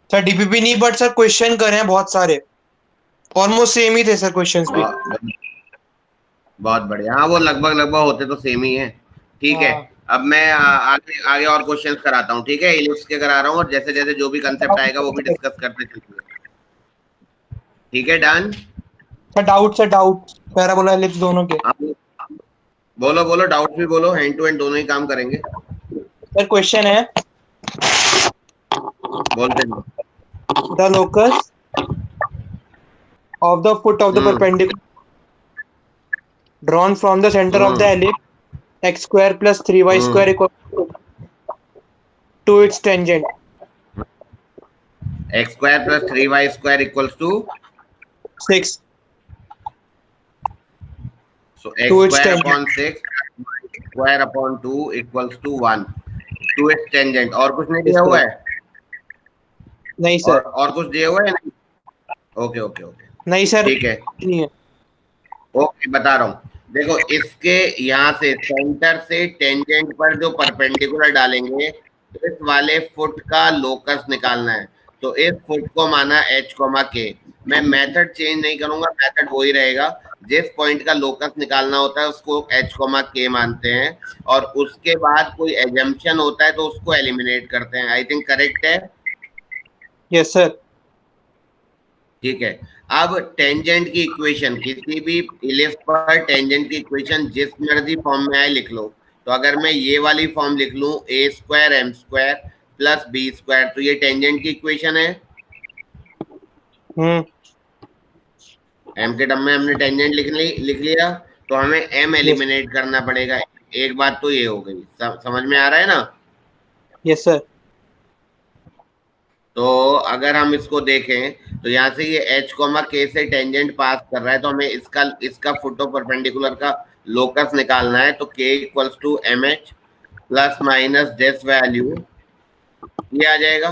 Sir DPP नहीं, but sir question करे हैं बहुत सारे, ऑलमोस्ट सेम ही थे सर क्वेश्चंस भी। बहुत बढ़िया। हाँ, वो लगभग लगभग होते तो सेम ही है। ठीक है, हाँ। अब मैं आगे आगे और क्वेश्चंस कराता हूँ। ठीक है, इलिप्स के करा रहा हूँ, और जैसे जैसे जो भी कंसेप्ट आएगा वो भी डिस्कस करते चलेंगे। ठीक है, done. Sir doubt parabola ellipse दोनों के। बोलो बोलो, डाउट भी बोलो, हैंड टू हैंड दोनों ही काम करेंगे। सर क्वेश्चन है, बोलते हैं। The locus of the foot of the perpendicular drawn from the center of the ellipse x square plus 3y square equal to its tangent. x square plus 3y square equals to 6 so x to its square tangent. upon 6 square upon 2 equals to 1 to its tangent। और कुछ नहीं दिया हुआ है? नहीं sir. और कुछ दिया हुआ है? नहीं। ओके ओके ओके, नहीं सर, ठीक है। नहीं है। ओके, बता रहा हूँ। देखो, इसके यहाँ से सेंटर से टेंजेंट पर जो परपेंडिकुलर डालेंगे, तो इस वाले फुट का लोकस निकालना है। तो इस फुट को माना h, k। मैं मेथड चेंज नहीं करूंगा, मेथड वही रहेगा। जिस पॉइंट का लोकस निकालना होता है उसको h, k मानते हैं, और उसके बाद कोई एजम्पशन होता है तो उसको एलिमिनेट करते हैं। आई थिंक करेक्ट है। Yes sir. ठीक है, अब टेंजेंट की इक्वेशन, किसी भी इलिप्स पर टेंजेंट की इक्वेशन जिस मर्जी फॉर्म में आए लिख लो। तो अगर मैं ये वाली फॉर्म लिख लूं, a square m square plus b square, तो ये टेंजेंट की इक्वेशन है। m के टर्म में हमने टेंजेंट लिख लिया, तो हमें m एलिमिनेट करना पड़ेगा। एक बात तो ये हो गई, समझ में आ रहा है ना? Yes sir. तो अगर हम इसको देखें तो यहाँ से ये h, k से टेंजेंट पास कर रहा है, तो हमें इसका फुट ऑफ परपेंडिकुलर का लोकस निकालना है। तो k equals to M H plus minus this value, ये आ जाएगा।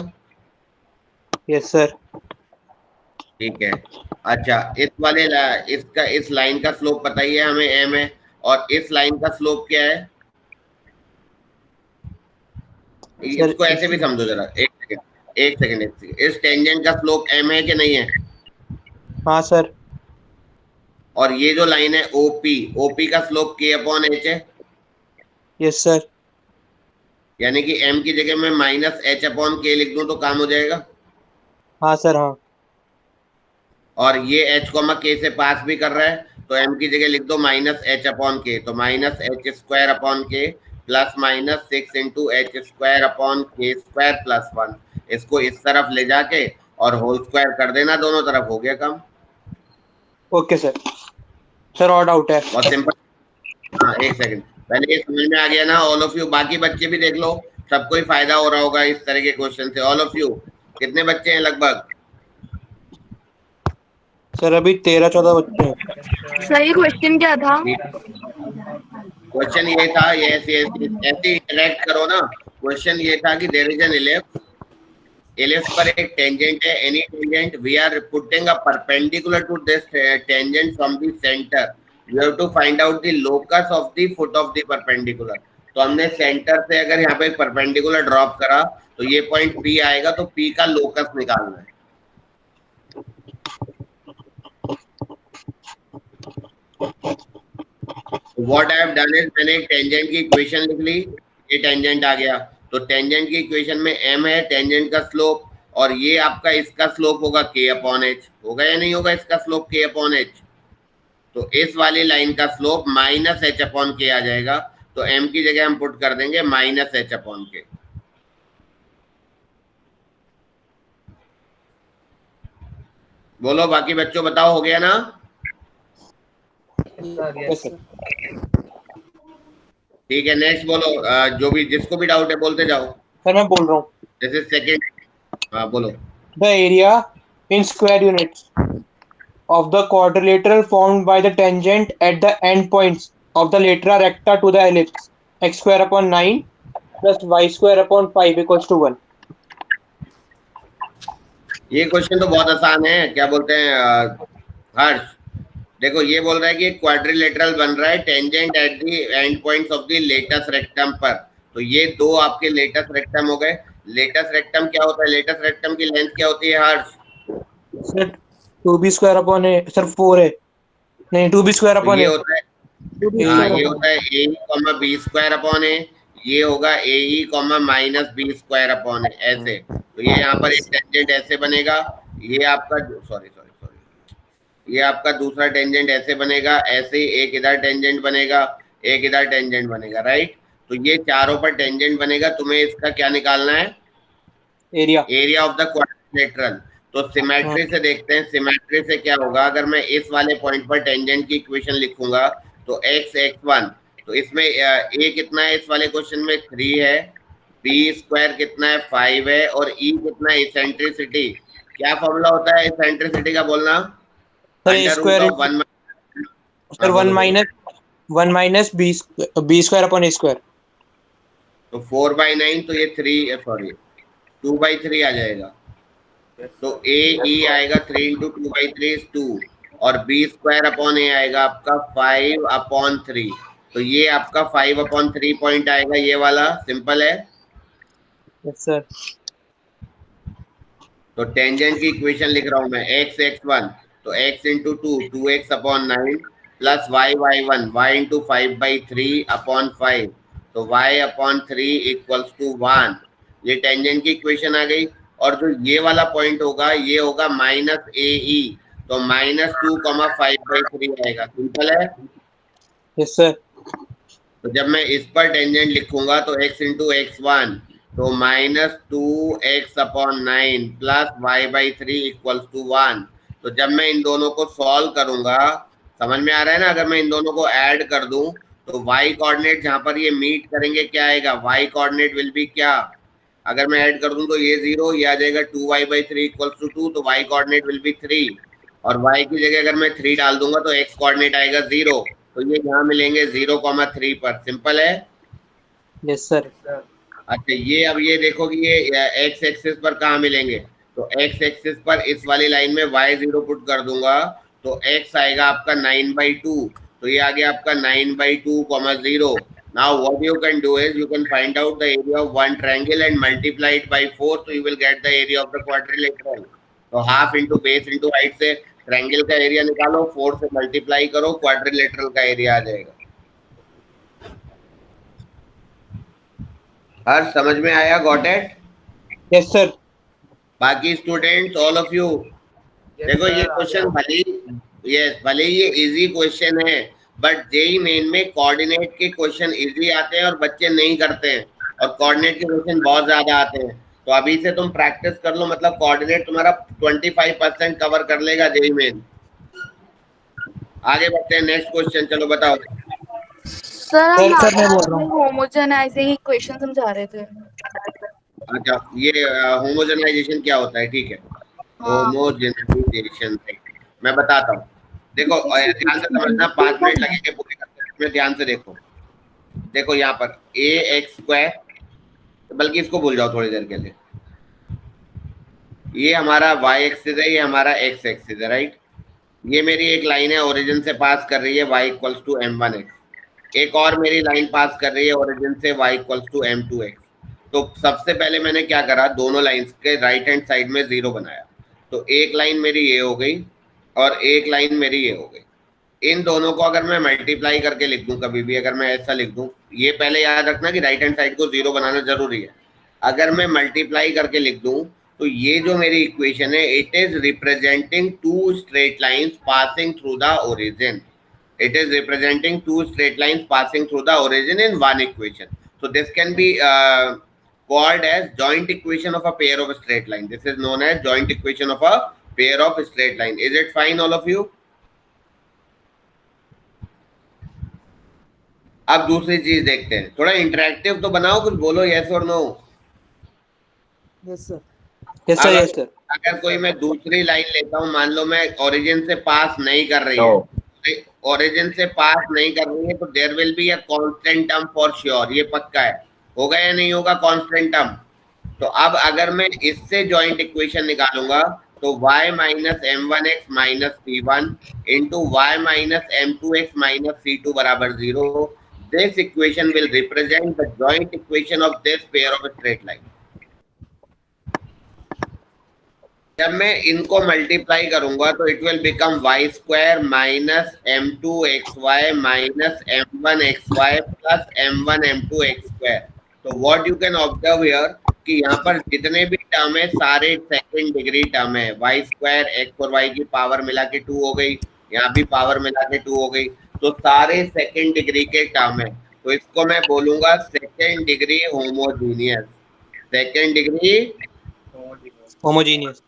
Yes sir. ठीक है, अच्छा, इस लाइन का स्लोप बताइए हमें, m है, और इस लाइन का स्लोप क्या है? सर इसको ऐसे भी समझो जरा, एक सेकंड। इस टेंजेंट का स्लोप m है कि नहीं है? हाँ सर। और ये जो लाइन है ओपी का स्लोप k अपॉन h है। Yes sir. यानी कि m की जगह में माइनस h अपॉन k लिख दूं तो काम हो जाएगा। हाँ सर। हाँ। और ये h, k से पास भी कर रहा है, तो m की जगह लिख दो माइनस h अपॉन k। तो minus h square upon k plus minus 6 into H square upon k square plus 1। इसको इस तरफ ले जाके और होल स्क्वायर कर देना, दोनों तरफ हो गया काम। Okay sir. सर और डाउट है। बहुत सिंपल। हाँ, एक सेकंड, पहले ये समझ में आ गया ना ऑल ऑफ यू? बाकी बच्चे भी देख लो, सबको ही फायदा हो रहा होगा इस तरह के क्वेश्चन से। ऑल ऑफ यू कितने बच्चे हैं लगभग? सर अभी 13-14 बच्चे हैं। सही क्वेश्चन क्या था? क्वेश्चन ये था, ये ऐसे इंटरेक्ट करो ना। क्वेश्चन ये था कि देयर इज एन इलिप्स पर एक टेंजेंट है, any tangent, we are putting a perpendicular to this tangent from the centre, you have to find out the locus of the foot of the perpendicular. तो हमने centre से अगर यहाँ पे perpendicular drop करा तो ये पॉइंट P आएगा, तो P का लोकस निकालना है। What I have done is, मैंने एक टेंजेंट की इक्वेशन लिख ली, ये टेंजेंट आ गया। तो टेंजेंट की इक्वेशन में m है टेंजेंट का स्लोप, और ये आपका इसका स्लोप होगा k अपॉन h। होगा या नहीं होगा इसका स्लोप k अपॉन h? तो इस वाली लाइन का slope minus h upon k आ जाएगा। तो m की जगह हम पुट कर देंगे माइनस h अपॉन k। बोलो बाकी बच्चों, बताओ हो गया ना? ठीक है, नेक्स्ट बोलो। जो भी जिसको भी डाउट है बोलते जाओ। सर मैं बोल रहा हूँ। जैसे सेकंड, हाँ बोलो। The area in square units of the quadrilateral formed by the tangent at the end points of the latera recta to the ellipse x square upon 9 plus y square upon 5 equals to 1। ये question तो बहुत आसान है, क्या बोलते हैं हर्ष? देखो, ये बोल रहा है कि क्वाड्रिलेटरल बन रहा है tangent at the end points of the latus rectum पर। तो ये दो आपके लेटस रेक्टम हो गए। लेटस रेक्टम क्या होता है? लेटस रेक्टम की लेंथ क्या होती है हर्ष? सर 2b² सर 4 है, नहीं 2b² तो ये ए। होता है, ए हाँ स्क्वायर ये अपॉन होता है A comma B square upon A, ये होगा A E comma minus B square upon A, ऐसे। तो ये यहाँ पर एक टेंजेंट ऐसे बनेगा, ये आपका सॉरी सॉरी सॉरी, ये आपका दूसरा टेंजेंट ऐसे बनेगा, ऐसे ही एक इधर टेंजेंट बनेगा, एक इधर टेंजेंट बनेगा, राइट। तो ये चारों पर टेंजेंट बनेगा, तुम्हें इसका क्या निकालना है? Area. Area of the quadrilateral. तो सिमेट्री से देखते हैं, सिमेट्री से क्या होगा, अगर मैं इस वाले पॉइंट पर टेंजेंट की इक्वेशन लिखूंगा तो x1, तो इसमें a कितना है इस वाले क्वेश्चन में? 3 है, b² कितना है? 5 है, और e कितना है? इसेंट्रिसिटी। क्या फॉर्मूला होता है इसेंट्रिसिटी का बोलना? Sir a under root square of 1। Sir हाँ बोलो बोलो। 1 माइनस b² अपॉन a²। तो 4/9, तो ये 3 सॉरी 2/3 आ जाएगा। तो ए ई आएगा 3 इंटू 2/3 इज 2, और b² अपॉन ए आएगा आपका 5/3। तो ये आपका 5/3 पॉइंट आएगा, ये वाला सिंपल है। Yes sir. तो टेंजेंट की इक्वेशन लिख रहा हूं मैं, x(x1), तो x into 2 2x/9 plus y(y1) y into 5/3 upon 5, तो y/3 इक्वल्स टू 1। ये टेंजेंट की इक्वेशन आ गई। और जो ये वाला पॉइंट होगा ये होगा माइनस ए ई, तो -2,5/3 आएगा, सिंपल है। Yes sir. तो जब मैं इस पर टेंजेंट लिखूंगा तो x इंटू x1, तो -2x/9 plus y/3 equals to 1। तो जब मैं इन दोनों को सॉल्व करूंगा, समझ में आ रहा है ना, अगर मैं इन दोनों को ऐड कर दूं तो y कोऑर्डिनेट जहां पर ये मीट करेंगे क्या आएगा? y कोऑर्डिनेट विल बी क्या? अगर मैं ऐड कर दूं तो ये 0, ये आ जाएगा 2y/3 इक्वल्स टू 2, तो y कोऑर्डिनेट विल बी 3, और y की जगह अगर मैं 3 डाल दूंगा तो x कोऑर्डिनेट आएगा 0, तो ये यहाँ मिलेंगे 0,3 पर, सिंपल है। Yes sir. अच्छा ये अब ये देखो कि ये एक्स एक्सिस पर कहाँ मिलेंगे, तो एक्स एक्सिस पर इस वाली लाइन में y0 पुट कर दूंगा तो x आएगा आपका 9/2, तो ये आ गया आपका 9/2, 0। Now what you can do is you can find out the area of one triangle and multiply it by 4, तो you will get the area of the quadrilateral. तो half into base into height से triangle का area निकालो, 4 से multiply करो, quadrilateral का area आ जाएगा। हर समझ में आया? Got it? Yes sir. बाकी स्टूडेंट्स ऑल ऑफ यू, देखो ये क्वेश्चन भले ये इजी क्वेश्चन है, बट जेई मेन में कोऑर्डिनेट के क्वेश्चन इजी आते हैं और बच्चे नहीं करते हैं, और कोऑर्डिनेट के क्वेश्चन बहुत ज्यादा आते हैं। तो अभी से तुम प्रैक्टिस कर लो, मतलब कोऑर्डिनेट तुम्हारा 25% कवर कर लेगा जेई मेन। आगे बढ़ते हैं, नेक्स्ट क्वेश्चन, चलो बताओ। सर हम सर मैं बोल रहा हूँ। होमोजेनाइजिंग इक्वेशन समझा रहे थे। अच्छा ये होमोजेनाइजेशन क्या होता है? ठीक है, होमोजेनाइजेशन मैं बताता हूँ। देखो ध्यान से समझना, 5 मिनट लगेंगे पूरे करने में, ध्यान से देखो। देखो यहाँ पर ax², बल्कि इसको भूल जाओ थोड़ी देर के लिए, ये हमारा y एक्सिस है, ये हमारा x एक्सिस है, राइट। ये मेरी एक लाइन है, ओरिजिन से पास कर रही है y इक्वल्स टू m1x। एक और मेरी लाइन पास कर रही है ओरिजिन से y इक्वल्स टू m2x। तो सबसे पहले मैंने क्या करा, दोनों लाइंस के राइट हैंड साइड में 0 बनाया। तो एक लाइन मेरी ये हो गई और एक लाइन मेरी ये हो गई। इन दोनों को अगर मैं मल्टीप्लाई करके लिख दूं, कभी भी अगर मैं ऐसा लिख दूं, ये पहले याद रखना कि राइट हैंड साइड को 0 बनाना जरूरी है। अगर मैं मल्टीप्लाई करके लिख दूं तो ये जो मेरी इक्वेशन है, it is representing 2 straight lines passing through the origin. It is representing 2 straight lines passing through the origin in one equation. So this can be called as joint equation of a pair of straight line. This is known as joint equation of a pair of straight line. Is it fine, all of you? अब दूसरी चीज देखते हैं, थोड़ा interactive तो बनाओ, कुछ बोलो, यस और no. Yes sir. Yes sir. Yes sir. अगर कोई मैं दूसरी लाइन लेता हूँ, मान लो मैं ओरिजिन से पास नहीं कर रही है, ओरिजिन से पास नहीं कर रही है, तो there will be a constant term for sure, ये पक्का है। होगा या नहीं होगा कांस्टेंट टर्म? तो अब अगर मैं इससे जॉइंट इक्वेशन निकालूंगा तो y minus m1x minus c1 into y minus m2x minus c2 बराबर 0। This equation will represent the joint equation of this pair of straight line. जब मैं इनको मल्टीप्लाई करूंगा तो it will become Y square minus m2xy minus m1xy plus m1m2x2। तो what you can observe here कि यहाँ पर जितने भी टर्म है सारे सेकंड डिग्री टर्म है। वाई स्क्वायर एक्स और वाई की पावर मिला के 2 हो गई, यहाँ भी पावर मिला के 2 हो गई, तो सारे सेकंड डिग्री के टर्म है। तो इसको मैं बोलूंगा second degree homogeneous. Second degree homogeneous.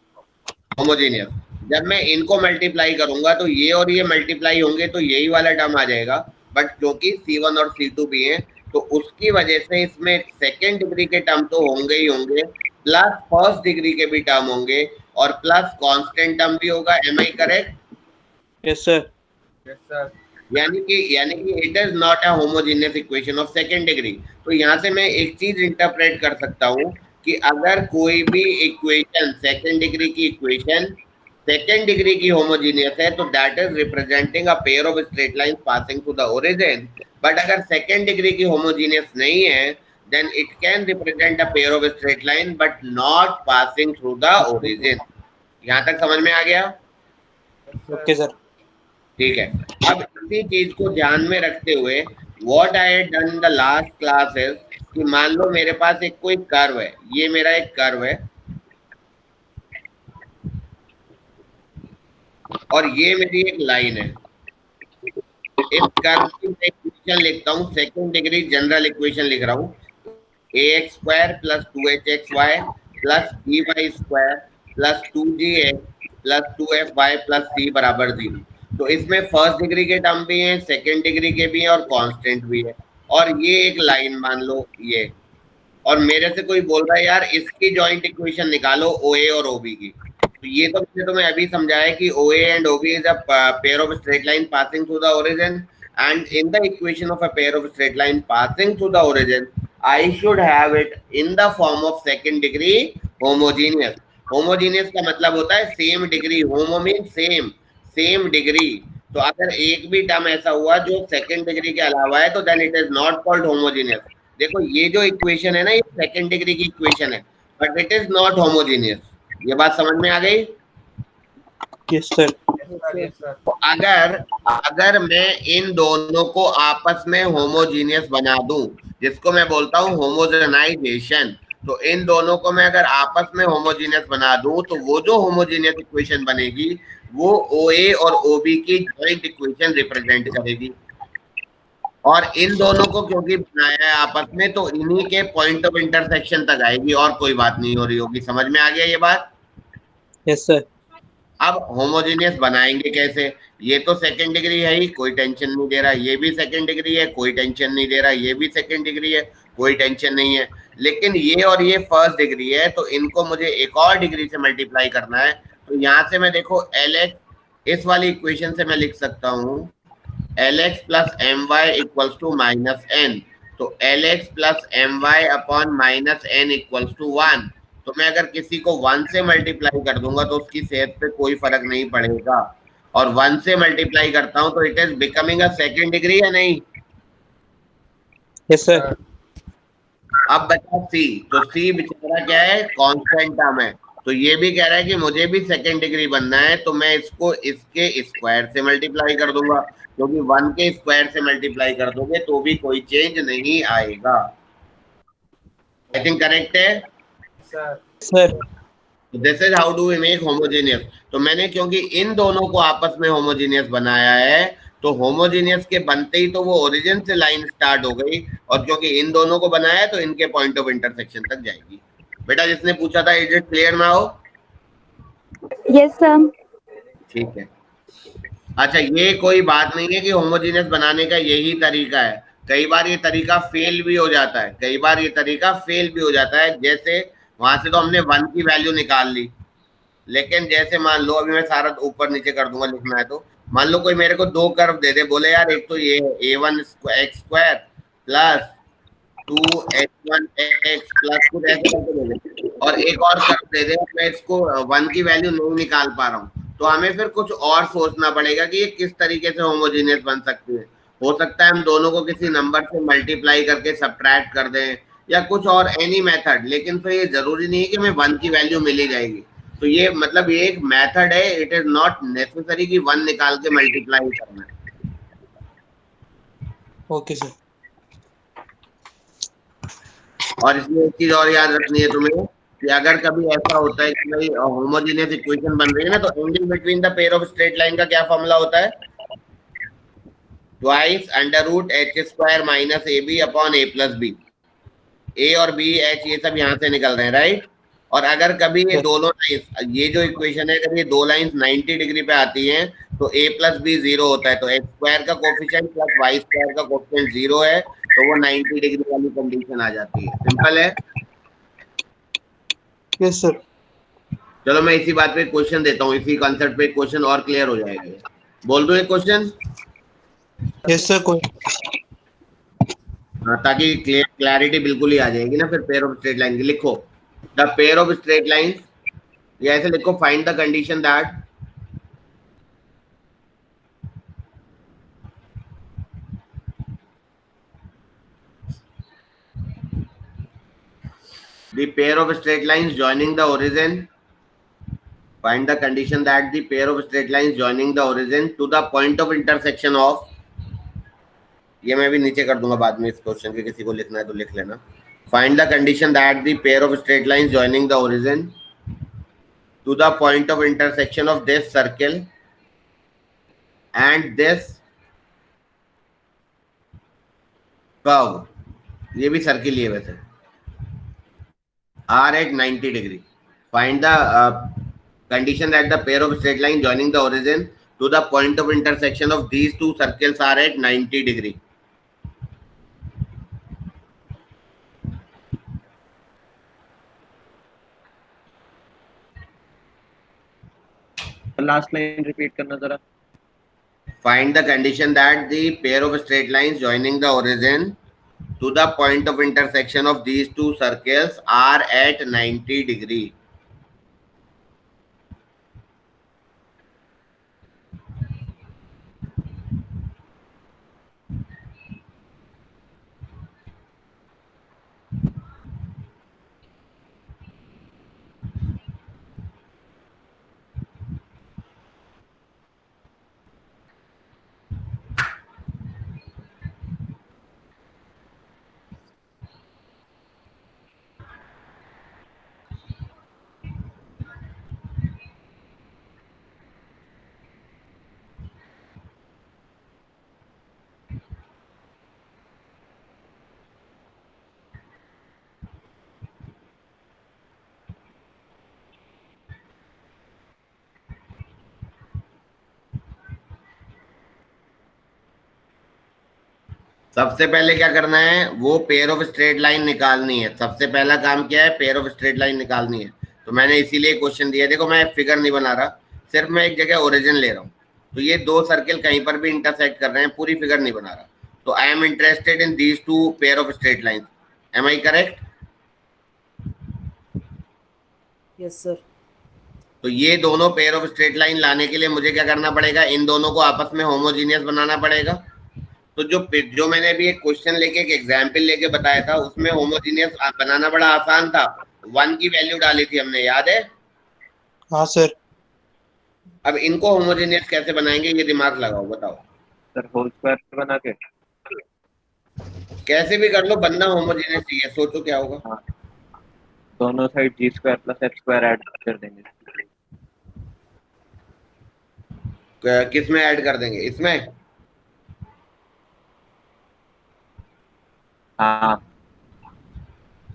Homogeneous. जब मैं इनको मल्टीप्लाई करूंगा तो ये और ये मल्टीप्लाई होंगे तो यही वाला टर्म आ जाएगा, बट क्योंकि C1 और C2 भी है तो उसकी वजह से इसमें सेकेंड डिग्री के टर्म तो होंगे ही होंगे, प्लस फर्स्ट डिग्री के भी टर्म होंगे और प्लस कांस्टेंट टर्म भी होगा। Am I correct? Yes sir. Yes sir. यानी कि it is not a homogeneous equation of second degree. तो यहाँ से मैं एक चीज इंटरप्रेट कर सकता हूँ कि अगर कोई भी इक्वेशन सेकेंड डिग्री की इक्वेशन सेकेंड डिग्री की होमोजीनियस है तो that is representing a pair of straight line passing through the origin. But अगर सेकेंड डिग्री की होमोजीनियस नहीं है then it can represent a pair of straight line but not passing through the origin. यहाँ तक समझ में आ गया? Okay sir. ठीक है। अब इसी चीज को ध्यान में रखते हुए what I had done in the last class is कि मान लो मेरे पास एक कोई कर्व है, ये मेरा एक कर्व है और ये मेरी एक लाइन है। इस कर्व की मैं इक्वेशन लिखता हूँ, सेकंड डिग्री जनरल इक्वेशन लिख रहा हूँ, ax square plus 2hxy plus by square plus 2gx plus 2fy plus c बराबर 0। तो इसमें फर्स्ट डिग्री के टर्म भी हैं, सेकंड डिग्री के भी हैं और कांस्टेंट भी है। और ये एक लाइन मान लो ये, और मेरे से कोई बोल रहा है यार इसकी जॉइंट इक्वेशन निकालो OA और OB की। तो ये तो मैंने तुम्हें अभी समझाया कि OA and OB is a pair of straight line passing through the origin and in the equation of a pair of straight line passing through the origin I should have it in the form of second degree homogeneous. Homogeneous का मतलब होता है same degree, homo mean same, same degree. तो अगर एक भी term ऐसा हुआ जो सेकंड डिग्री के अलावा है तो then it is not called homogeneous. देखो ये जो इक्वेशन है ना ये सेकंड डिग्री की इक्वेशन है but it is not homogeneous. ये बात समझ में आ गई? Yes sir. तो अगर मैं इन दोनों को आपस में होमोजीनियस बना दूं जिसको मैं बोलता हूं होमोजेनाइजेशन, तो इन दोनों को मैं अगर आपस में होमोजीनियस बना दूं तो वो जो होमोजीनियस इक्वेशन बनेगी वो OA और OB की जॉइंट इक्वेशन रिप्रेजेंट करेगी। और इन दोनों को क्योंकि बनाया है आपस में तो इन्हीं के पॉइंट ऑफ इंटरसेक्शन तक आएगी और कोई बात नहीं हो रही होगी। समझ में आ गया ये बात? Yes sir. अब होमोजीनियस बनाएंगे कैसे? ये तो सेकंड डिग्री है ही, कोई टेंशन नहीं दे रहा, ये भी सेकंड डिग्री है, कोई टेंशन नहीं दे रहा, ये भी सेकंड डिग्री है, कोई टेंशन नहीं है। लेकिन ये और ये फर्स्ट डिग्री है तो इनको मुझे एक और डिग्री से मल्टीप्लाई करना है। तो यहाँ से मैं देखो Lx, इस वाली इक्वेशन से मैं लिख सकता हूँ Lx plus my equals to minus n। तो Lx plus my upon minus n equals to 1। तो मैं अगर किसी को 1 से मल्टीप्लाई कर दूंगा तो उसकी सेहत पे कोई फर्क नहीं पड़ेगा, और 1 से मल्टीप्लाई करता हूं तो it is becoming a second degree या नहीं? Yes sir. अब बचा C, तो C बेचारा क्या है? कांस्टेंट टर्म है। तो ये भी कह रहा है कि मुझे भी सेकंड डिग्री बनना है तो मैं इसको इसके स्क्वायर से मल्टीप्लाई कर दूंगा, क्योंकि 1 के स्क्वायर से मल्टीप्लाई कर दोगे तो भी कोई चेंज नहीं आएगा। आई थिंक करेक्ट है sir. This is how do we make homogeneous. तो मैंने क्योंकि इन दोनों को आपस में होमोजीनियस बनाया है तो होमोजीनियस के बनते ही तो वो ओरिजिन से लाइन स्टार्ट हो गई, और क्योंकि इन दोनों को बनाया तो इनके पॉइंट ऑफ इंटरसेक्शन तक जाएगी। बेटा जिसने पूछा था is it clear now? Yes sir. ठीक है। अच्छा ये कोई बात नहीं है कि होमोजीनियस बनाने का यही तरीका है, कई बार ये तरीका फेल भी हो जाता है, कई बार ये तरीका फेल भी हो जाता है। जैसे वहां से तो हमने 1 की वैल्यू निकाल ली, लेकिन जैसे मान लो अभी मैं सारा ऊपर नीचे कर दूंगा लिखना है तो मान लो कोई मेरे को 2 कर्व दे दे, बोले यार एक तो ये है a1 x square plus 2h1x plus कुछ ऐसे करके दे दे, और एक और कर्व दे दे, मैं इसको 1 की वैल्यू नहीं निकाल पा रहा हूँ, तो हमें फिर कुछ और सोचना पड़ेगा कि ये किस तरीके से होमोजीनियस बन सकती है। हो सकता है हम दोनों को किसी नंबर से मल्टीप्लाई करके सब्ट्रैक्ट कर दें या कुछ और एनी मेथड, लेकिन फिर ये जरूरी नहीं है कि हमें 1 की वैल्यू मिल ही जाएगी। तो ये मतलब ये एक मेथड है, इट इज नॉट नेसेसरी कि 1 निकाल के मल्टीप्लाई करना है। Okay sir. और इसमें एक चीज और याद रखनी है तुम्हें कि अगर कभी ऐसा होता है कि भाई होमोजेनियस इक्वेशन बन रही है ना, तो angle between the pair of straight line का क्या फॉर्मूला होता है? Twice under root H square minus A B upon A plus B. A और बी एच ये सब यहाँ से निकल रहे हैं, राइट। और अगर कभी ये दोनों लाइन्स, ये जो इक्वेशन है, अगर ये दो लाइन्स 90 डिग्री पे आती हैं तो a प्लस बी 0 होता है, तो एक्स स्क्वायर का कोफिशिएंट प्लस वाई स्क्वायर का कोफिशिएंट 0 है, तो वो 90 डिग्री वाली कंडीशन आ जाती है। सिंपल है। Yes sir. चलो मैं इसी बात पे क्वेश्चन देता हूँ, इसी कॉन्सेप्ट पे क्वेश्चन और क्लियर हो जाएगा। बोल दो एक क्वेश्चन। Yes sir. कोई ताकि क्लैरिटी बिल्कुल ही आ जाएगी ना फिर पेयर ऑफ स्ट्रेट लाइन की। लिखो the pair of straight lines, या ऐसे लिखो find the condition that the pair of straight lines joining the origin, find the condition that the pair of straight lines joining the origin to the point of intersection of, ये मैं भी नीचे कर दूंगा बाद में इस क्वेश्चन के, किसी को लिखना है तो लिख लेना। find the condition that the pair of straight lines joining the origin to the point of intersection of this circle and this curve, ये भी सर्किल ही है वैसे, are at 90 degree. Find the condition that the pair of straight line joining the origin to the point of intersection of these two circles are at 90 degree. Last line repeat करना जरा। Find the condition that the pair of straight lines joining the origin to the point of intersection of these two circles are at 90 degree. सबसे पहले क्या करना है, वो pair of straight line निकालनी है। सबसे पहला काम क्या है, पेयर ऑफ स्ट्रेट लाइन निकालनी है। तो मैंने इसीलिए क्वेश्चन दिया। देखो मैं फिगर नहीं बना रहा, सिर्फ मैं एक जगह ओरिजिन ले रहा हूँ। तो ये दो सर्किल कहीं पर भी इंटरसेक्ट कर रहे हैं, पूरी फिगर नहीं बना रहा। तो I am interested in these two pair of straight line. Am I correct? Yes sir. तो ये दोनों पेयर ऑफ स्ट्रेट लाइन लाने के लिए मुझे क्या करना पड़ेगा, इन दोनों को आपस में होमोजीनियस बनाना पड़ेगा। तो जो मैंने अभी एक क्वेश्चन लेके एक एग्जाम्पल लेके बताया था, उसमें होमोजीनियस बनाना बड़ा आसान था। 1 की वैल्यू डाली थी हमने, याद है? हाँ सर। अब इनको होमोजीनियस कैसे बनाएंगे, ये दिमाग लगाओ, बताओ। सर होल स्क्वायर बना के कैसे भी कर लो, बनना होमोजीनियस चाहिए। सोचो क्या होगा। हाँ, दोनों side G square plus F square add कर देंगे। किस में ऐड कर देंगे, इसमें? हाँ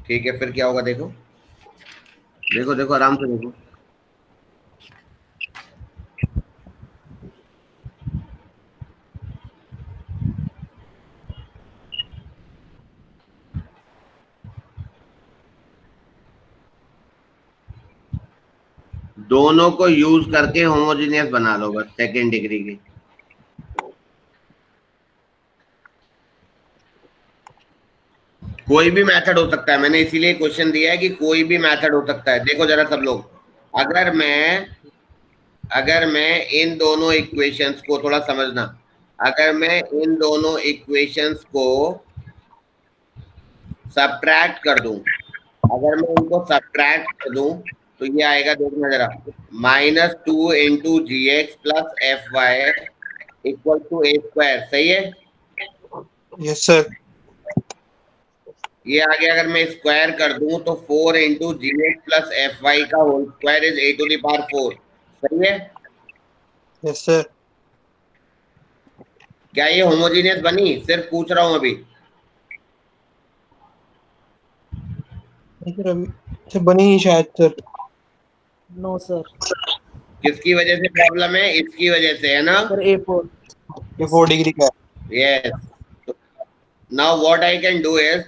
ठीक है, फिर क्या होगा, देखो देखो देखो आराम से देखो। दोनों को यूज करके होमोजीनियस बना लो बस, सेकेंड डिग्री की। कोई भी मेथड हो सकता है, मैंने इसीलिए क्वेश्चन दिया है कि कोई भी मेथड हो सकता है। देखो जरा सब लोग, अगर मैं इन दोनों इक्वेशंस को थोड़ा समझना, अगर मैं इन दोनों इक्वेशंस को सब्ट्रैक्ट कर दूं, अगर मैं इनको सब्ट्रैक्ट कर दूं, तो तो ये आएगा, देखना जरा, -2 into G X plus F Y equal to A square, सही है। Yes sir. ये आगे अगर मैं स्क्वायर कर दूं तो 4 into G X plus F Y का होल स्क्वायर इज a⁴, सही है। Yes sir. क्या ये होमोजीनियस बनी, सिर्फ पूछ रहा हूं अभी। सर अभी सर बनी नहीं शायद सर। No, sir. किसकी वजह से प्रॉब्लम है, इसकी वजह से, है ना। Sir, A4. ये 4 डिग्री का है। Yes. Now what I can do is,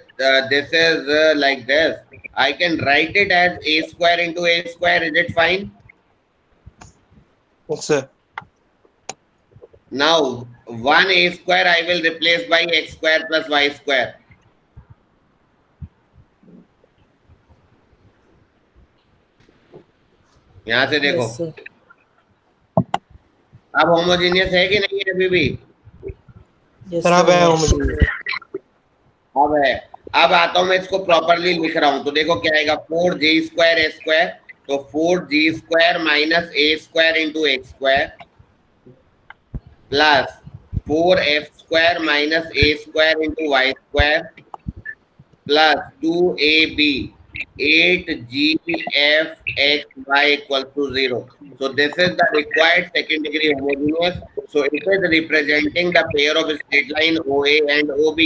this is like this, I can write it as a square into a square. Is it fine? Yes sir. Now 1 a square I will replace by x square plus y square. यहां से देखो, Yes, sir. अब homogeneous है कि नहीं है अभी भी। Yes, सर अब sir. है मुझे। अब है। अब आता हूं मैं इसको प्रॉपरली लिख रहा हूं, तो देखो क्या आएगा, 4g² a स्क्वायर, तो 4g² minus a square into X square plus 4f² minus a square into Y square plus 2ab 8gfxy equal to 0. So this is the required second degree homogeneous. So it is representing the pair of straight line OA and OB.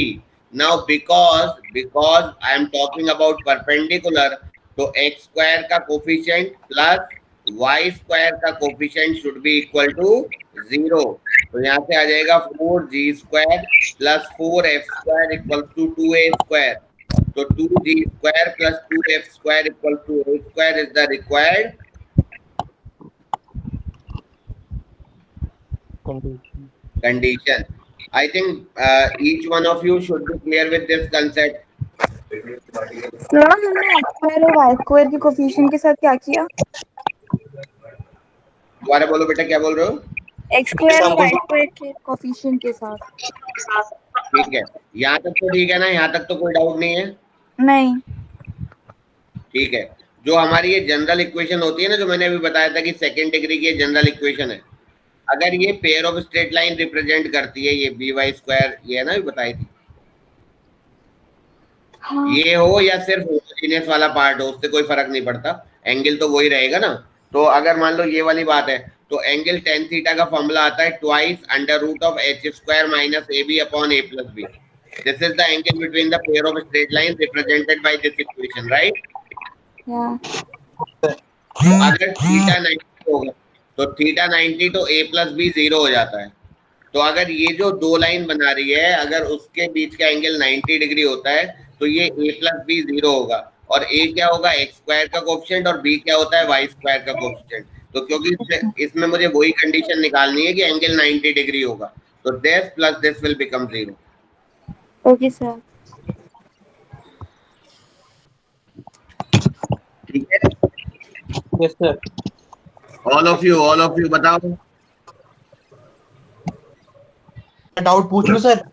Now because I am talking about perpendicular, तो x square का coefficient plus y square का coefficient should be equal to 0. तो यहाँ से आ जाएगा 4g² plus 4f² equals to 2a square. So 2g² plus 2f² equals to a square is the required condition. I think each one of you should be clear with this concept. Sir हमने x square और Y square के coefficient के साथ क्या किया? दोबारा बोलो बेटा, क्या बोल रहे हो। एक्स स्क्वायर और वाई स्क्वायर के कोफिशिएंट के साथ। ठीक है, यहाँ तक तो ठीक है ना, यहाँ तक तो कोई डाउट नहीं है। नहीं। ठीक है, जो हमारी ये जनरल इक्वेशन होती है ना, जो मैंने अभी बताया था कि सेकेंड डिग्री की जनरल इक्वेशन है, अगर ये pair of straight line represent करती है, ये by², ये है ना, भी बताई थी। हाँ। ये हो या सिर्फ होमोजेनियस वाला पार्ट हो, उससे कोई फर्क नहीं पड़ता, एंगल तो वही रहेगा ना। तो अगर मान लो ये वाली बात है, तो एंगल tan थीटा का फॉर्मूला आता है twice √h² minus ab upon a plus b। This is the angle between the pair of straight line represented by this equation, right. अगर थीटा 90 होगा तो थीटा 90 तो a प्लस b 0 हो जाता है। तो अगर ये जो दो लाइन बना रही है, अगर उसके बीच का एंगल 90 डिग्री होता है, तो ये a प्लस b 0 होगा, और a क्या होगा, x स्क्वायर का कोफिशिएंट, और b क्या होता है, y स्क्वायर का कोफिशिएंट। तो क्योंकि इसमें मुझे वही कंडीशन निकालनी है कि एंगल 90 डिग्री होगा, तो this plus this will become 0। Okay sir. ठीक है, yes sir. All of you बताओ। डाउट पूछ लो सर।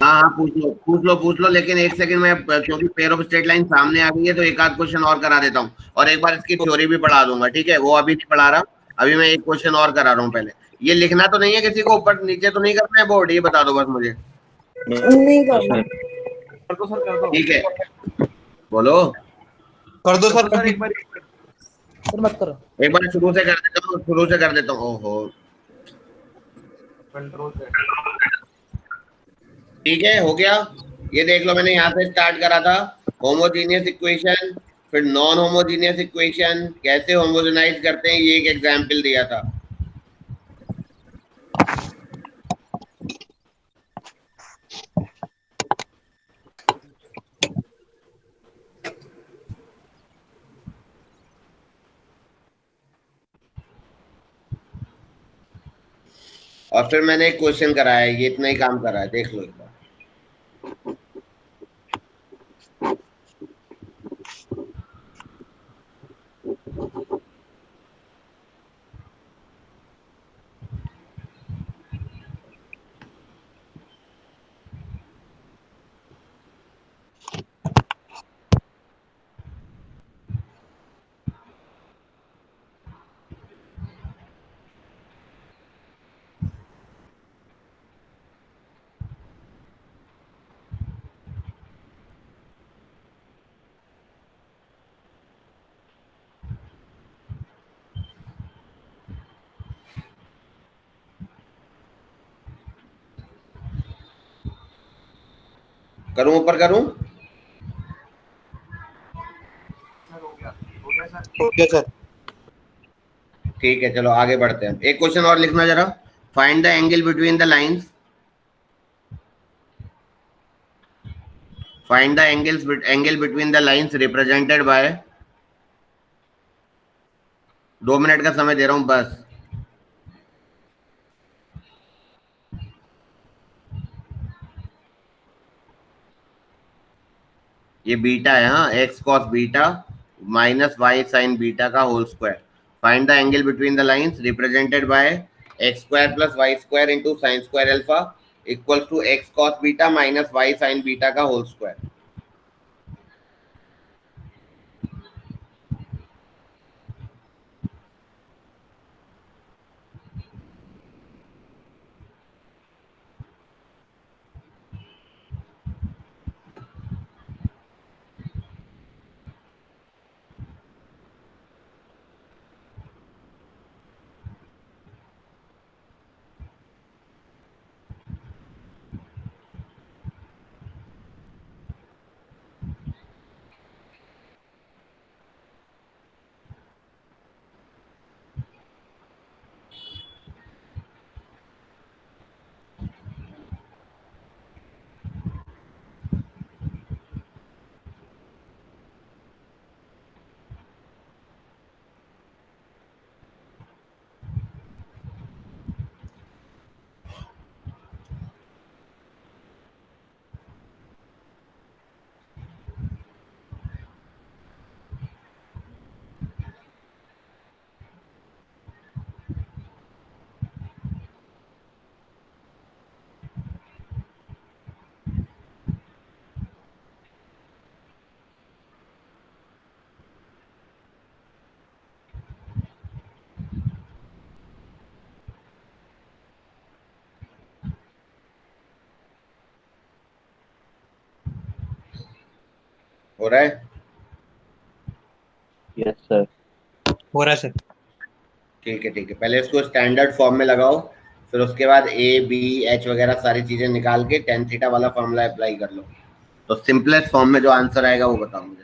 हाँ, पूछ लो, लेकिन एक सेकंड में, क्योंकि पेयर ऑफ स्ट्रेट लाइन सामने आ गई है, तो एक आध क्वेश्चन और करा देता हूँ, और एक बार इसकी थ्योरी भी पढ़ा दूंगा। ठीक है, वो अभी नहीं पढ़ा रहा, अभी मैं एक क्वेश्चन और करा रहा हूँ। पहले ये लिखना तो नहीं है किसी को, ऊपर नीचे तो नहीं करना है बोर्ड, ये बता दो बस मुझे। नहीं करना। ठीक है, बोलो। कर दो सर। एक बार सर मत करो। एक बार शुरू से कर देता हूँ। ओहो, कंट्रोल से। ठीक है, हो गया। ये देख लो, मैंने यहाँ से स्टार्ट करा था, होमोजीनियस इक्वेशन, फिर नॉन होमोजीनियस इक्वेशन, कैसे होमोजेनाइज करते हैं, ये एक एग्जाम्पल दिया था। और फिर मैंने एक क्वेश्चन कराया है, ये इतना ही काम करा है, देख लो एक बार। करूं ऊपर करूं? Okay sir. ठीक है चलो आगे बढ़ते हैं। एक क्वेश्चन और लिखना जरा। Find the angle between the lines. Find the angle between the lines represented bye. 2 minute का समय दे रहा हूं बस। ये बीटा है, हाँ, X cos beta minus Y sine beta का whole square. Find the angle between the lines represented by X square plus Y square into sine square alpha equal to X cos beta minus Y sine beta का whole square. हो रहा है? Yes sir. हो रहा है sir. ठीक है ठीक है, पहले इसको स्टैंडर्ड फॉर्म में लगाओ, फिर उसके बाद ए बी एच वगैरह सारी चीजें निकाल के टेन थीटा वाला फॉर्मूला अप्लाई कर लो। तो सिंपलेस्ट फॉर्म में जो आंसर आएगा वो बताओ मुझे।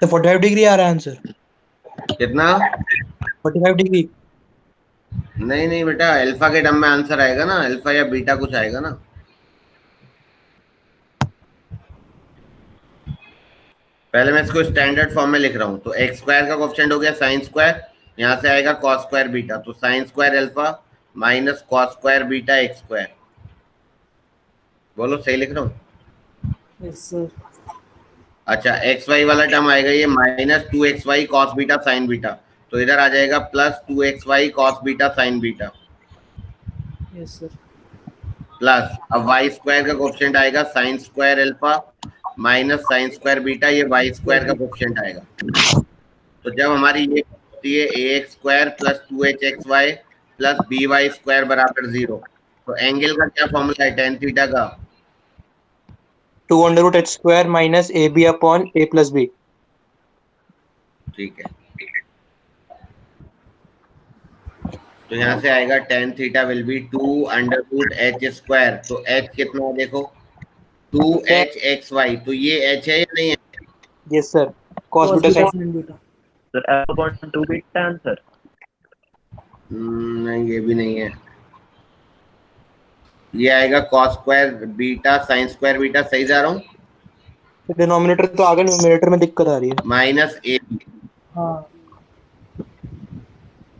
तो 45 डिग्री आ रहा है आंसर। कितना? 45 डिग्री। नहीं नहीं बेटा, अल्फा के टर्म में आंसर आएगा ना, अल्फा या बीटा कुछ आएगा ना। पहले मैं इसको स्टैंडर्ड फॉर्म में लिख रहा हूँ। तो एक्स स्क्वायर का कोएफिशिएंट हो गया साइन स्क्वायर, यहाँ से आएगा कॉस स्क्वायर बीटा, तो sign square alpha minus cos square beta x square. बोलो सही लिख रहा हूँ? Yes sir. अच्छा, एक्स वाई वाला टर्म आएगा ये minus 2xy cos beta sine beta, तो इधर आ जाएगा plus 2xy cos beta sine beta yes sir. Plus, अब वाई स्क्वायर का कोएफिशिएंट आएगा sign square alpha minus sine square beta, ये वाई स्क्वायर का कोएफिशिएंट आएगा। तो जब हमारी ये होती है A X square plus 2hxy plus B Y square बराबर 0, तो एंगल का क्या फॉर्मूला है टेन थीटा का? 2 under root H square minus A B upon A plus B. ठीक है, तो यहाँ से आएगा tan theta will be 2 under root H square. तो h कितना है देखो, 2h(xy), तो ये h है या नहीं है? Yes sir, cos Cos beta beta sin sin beta. Sir alpha upon 2 bit tan sir. नहीं, ये भी नहीं है, ये आएगा cos square beta sin square beta. सही जा रहा हूँ? डिनोमिनेटर तो आगे, न्यूमरेटर में दिक्कत आ रही है। माइनस ए, हाँ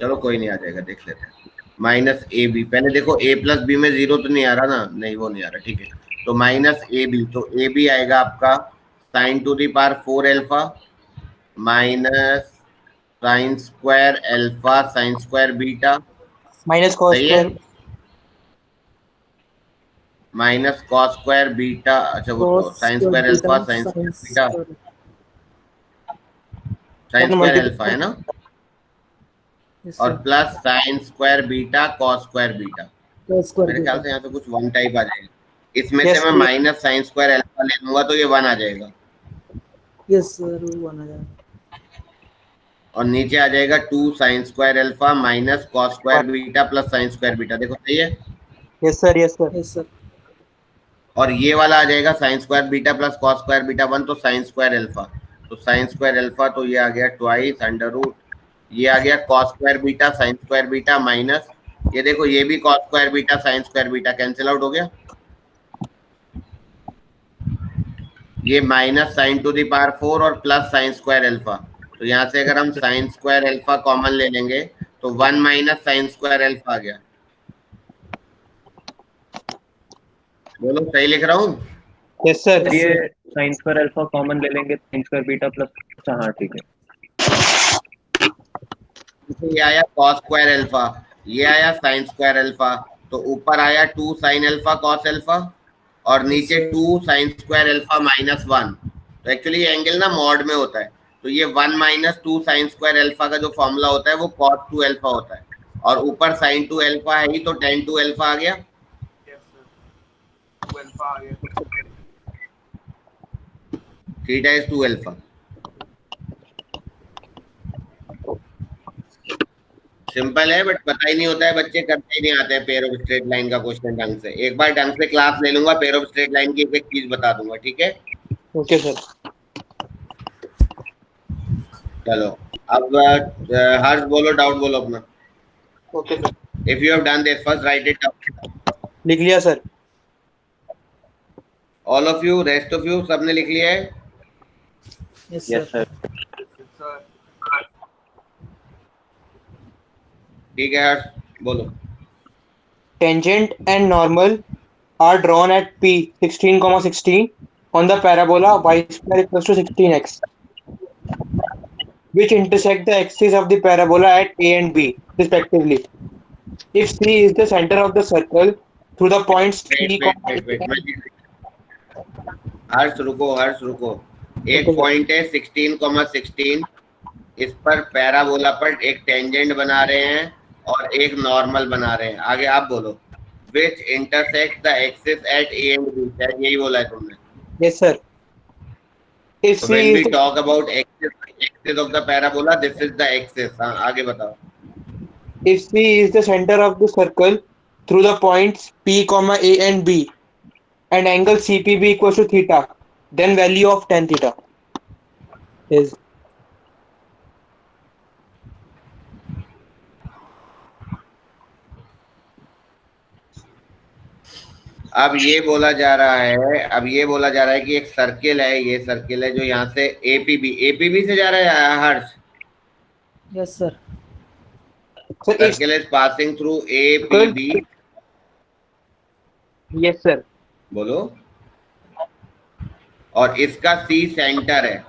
चलो कोई नहीं, आ जाएगा, देख लेते हैं। माइनस ए बी, पहले देखो a प्लस बी में 0 तो नहीं आ रहा ना, नहीं वो नहीं आ रहा, ठीक है। तो माइनस ए बी, तो ए बी आएगा आपका sin to the power 4 alpha minus sin square alpha sin square beta, minus cos सही है, square minus cos square beta, अच्छा वो तो cos sin square square beta alpha sin sin square beta, square. sin square multiply alpha है ना, Yes और sir. Plus sin square beta cos square beta. Cos square मेरे ख्याल beta. से यहाँ पे कुछ वन टाइप आ जाएगा, इसमें Yes, से मैं please. Minus sin square alpha ले लूंगा तो ये 1 आ जाएगा, Yes sir, वो बना जाएगा. और नीचे आ जाएगा 2 sin square alpha minus cos square beta plus sin square beta. देखो सही है, yes sir, yes sir. Yes sir. और ये वाला आ जाएगा sin square beta plus cos square beta 1, तो sin स्क्वायर अल्फा, तो sin स्क्वायर अल्फा, तो ये आ गया ट्वाइस अंडर रूट, ये आ गया cos square beta sin square beta minus, ये देखो ये भी cos square beta sin square beta cancel out हो गया, ये minus sin to the power 4 और प्लस sin स्क्वायर अल्फा। तो यहाँ से अगर हम sin स्क्वायर अल्फा कॉमन ले लेंगे तो 1 माइनस sin स्क्वायर अल्फा आ गया। बोलो सही लिख रहा हूँ? Yes sir. सर ये sin स्क्वायर अल्फा कॉमन ले लेंगे, sin स्क्वायर बीटा प्लस, अच्छा हाँ ठीक है। ये आया cos स्क्वायर अल्फा, ये आया sin स्क्वायर अल्फा, तो ऊपर आया 2 sin अल्फा cos अल्फा और नीचे 2 sin स्क्वायर अल्फा माइनस 1। तो एक्चुअली ये एंगल ना मॉड में होता है, तो ये 1 माइनस 2 sin स्क्वायर अल्फा का जो फॉर्मूला होता है वो cos 2 अल्फा होता है, और ऊपर sin 2 अल्फा है ही, तो tan 2 अल्फा आ गया। Theta is 2 alpha. सिंपल है, बट पता ही नहीं होता है, बच्चे करते ही नहीं आते हैं पेयर ऑफ स्ट्रेट लाइन का क्वेश्चन ढंग से। एक बार ढंग से क्लास ले लूंगा, पेयर ऑफ स्ट्रेट लाइन की एक चीज बता दूंगा, ठीक है? Okay sir. चलो अब हर्ष बोलो, डाउट बोलो अपना। Okay sir. If you have done this first right it down. लिख लिया sir. All of you, rest of you, सबने लिख लिया है? Yes yes sir. सर। ठीक है हर्ष बोलो। Tangent and normal are drawn at P 16,16 on the parabola y square equals to 16x, which intersect the axes of the parabola at A and B respectively. If C is the center of the circle through the points P, हर्ष रुको, हर्ष रुको, एक point है 16,16, इस पर parabola पर एक tangent बना रहे हैं और एक नॉर्मल बना रहे हैं। आगे आप बोलो, which intersect the axis at A and B, शायद यही बोला है तुमने। yes sir. If So C when we is talk about axis of the parabola, this is the axis। हाँ आगे बताओ। if C is the center of the circle through the points P, A and B, and angle CPB equals to theta, then value of tan theta is अब ये बोला जा रहा है, अब ये बोला जा रहा है कि एक सर्किल है, ये सर्किल है जो यहाँ से एपीबी से जा रहा है हर्ष। Yes sir. sir. If circle is passing through APB. yes sir. बोलो। और इसका सी सेंटर है,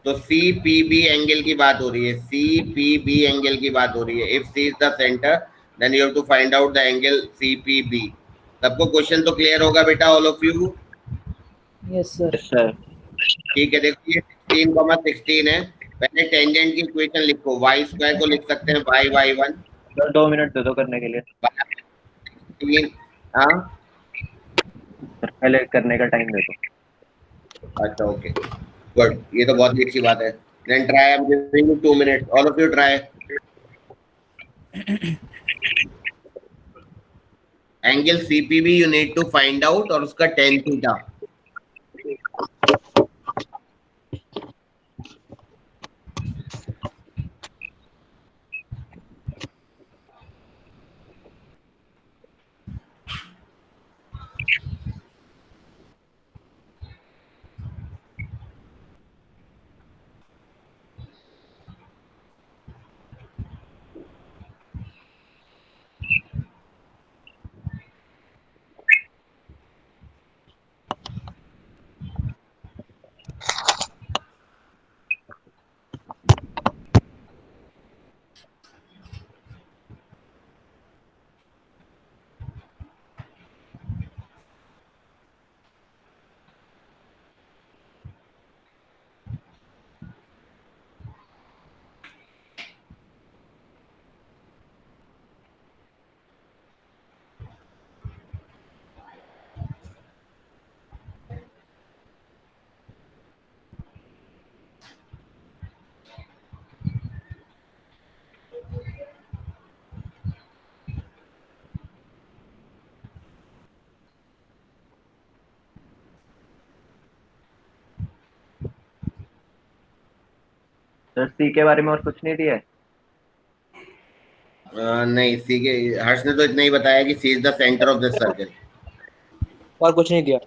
तो सी पी बी एंगल की बात हो रही है, सी पी बी एंगल की बात हो रही है। If C is the centre then you have to find out the angle C P B. सबको क्वेश्चन तो क्लियर होगा बेटा, all of you? Yes sir. Yes sir. ठीक है, देखो ये 16,16 है, पहले टेंजेंट की इक्वेशन लिखो, y स्क्वायर को लिख सकते हैं y1। सर 2 मिनट दे दो करने के लिए। 16, हाँ सर पहले करने का टाइम दे दो। अच्छा ओके गुड, ये तो बहुत ही अच्छी बात है। Then try. I'm giving you 2 minutes. All of you try. Angle CPB you need to find out और उसका tan theta. सर सी के बारे में और कुछ नहीं दिया है? नहीं, सी के हर्ष ने तो इतना ही बताया कि C is the centre of this circle, और कुछ नहीं दिया।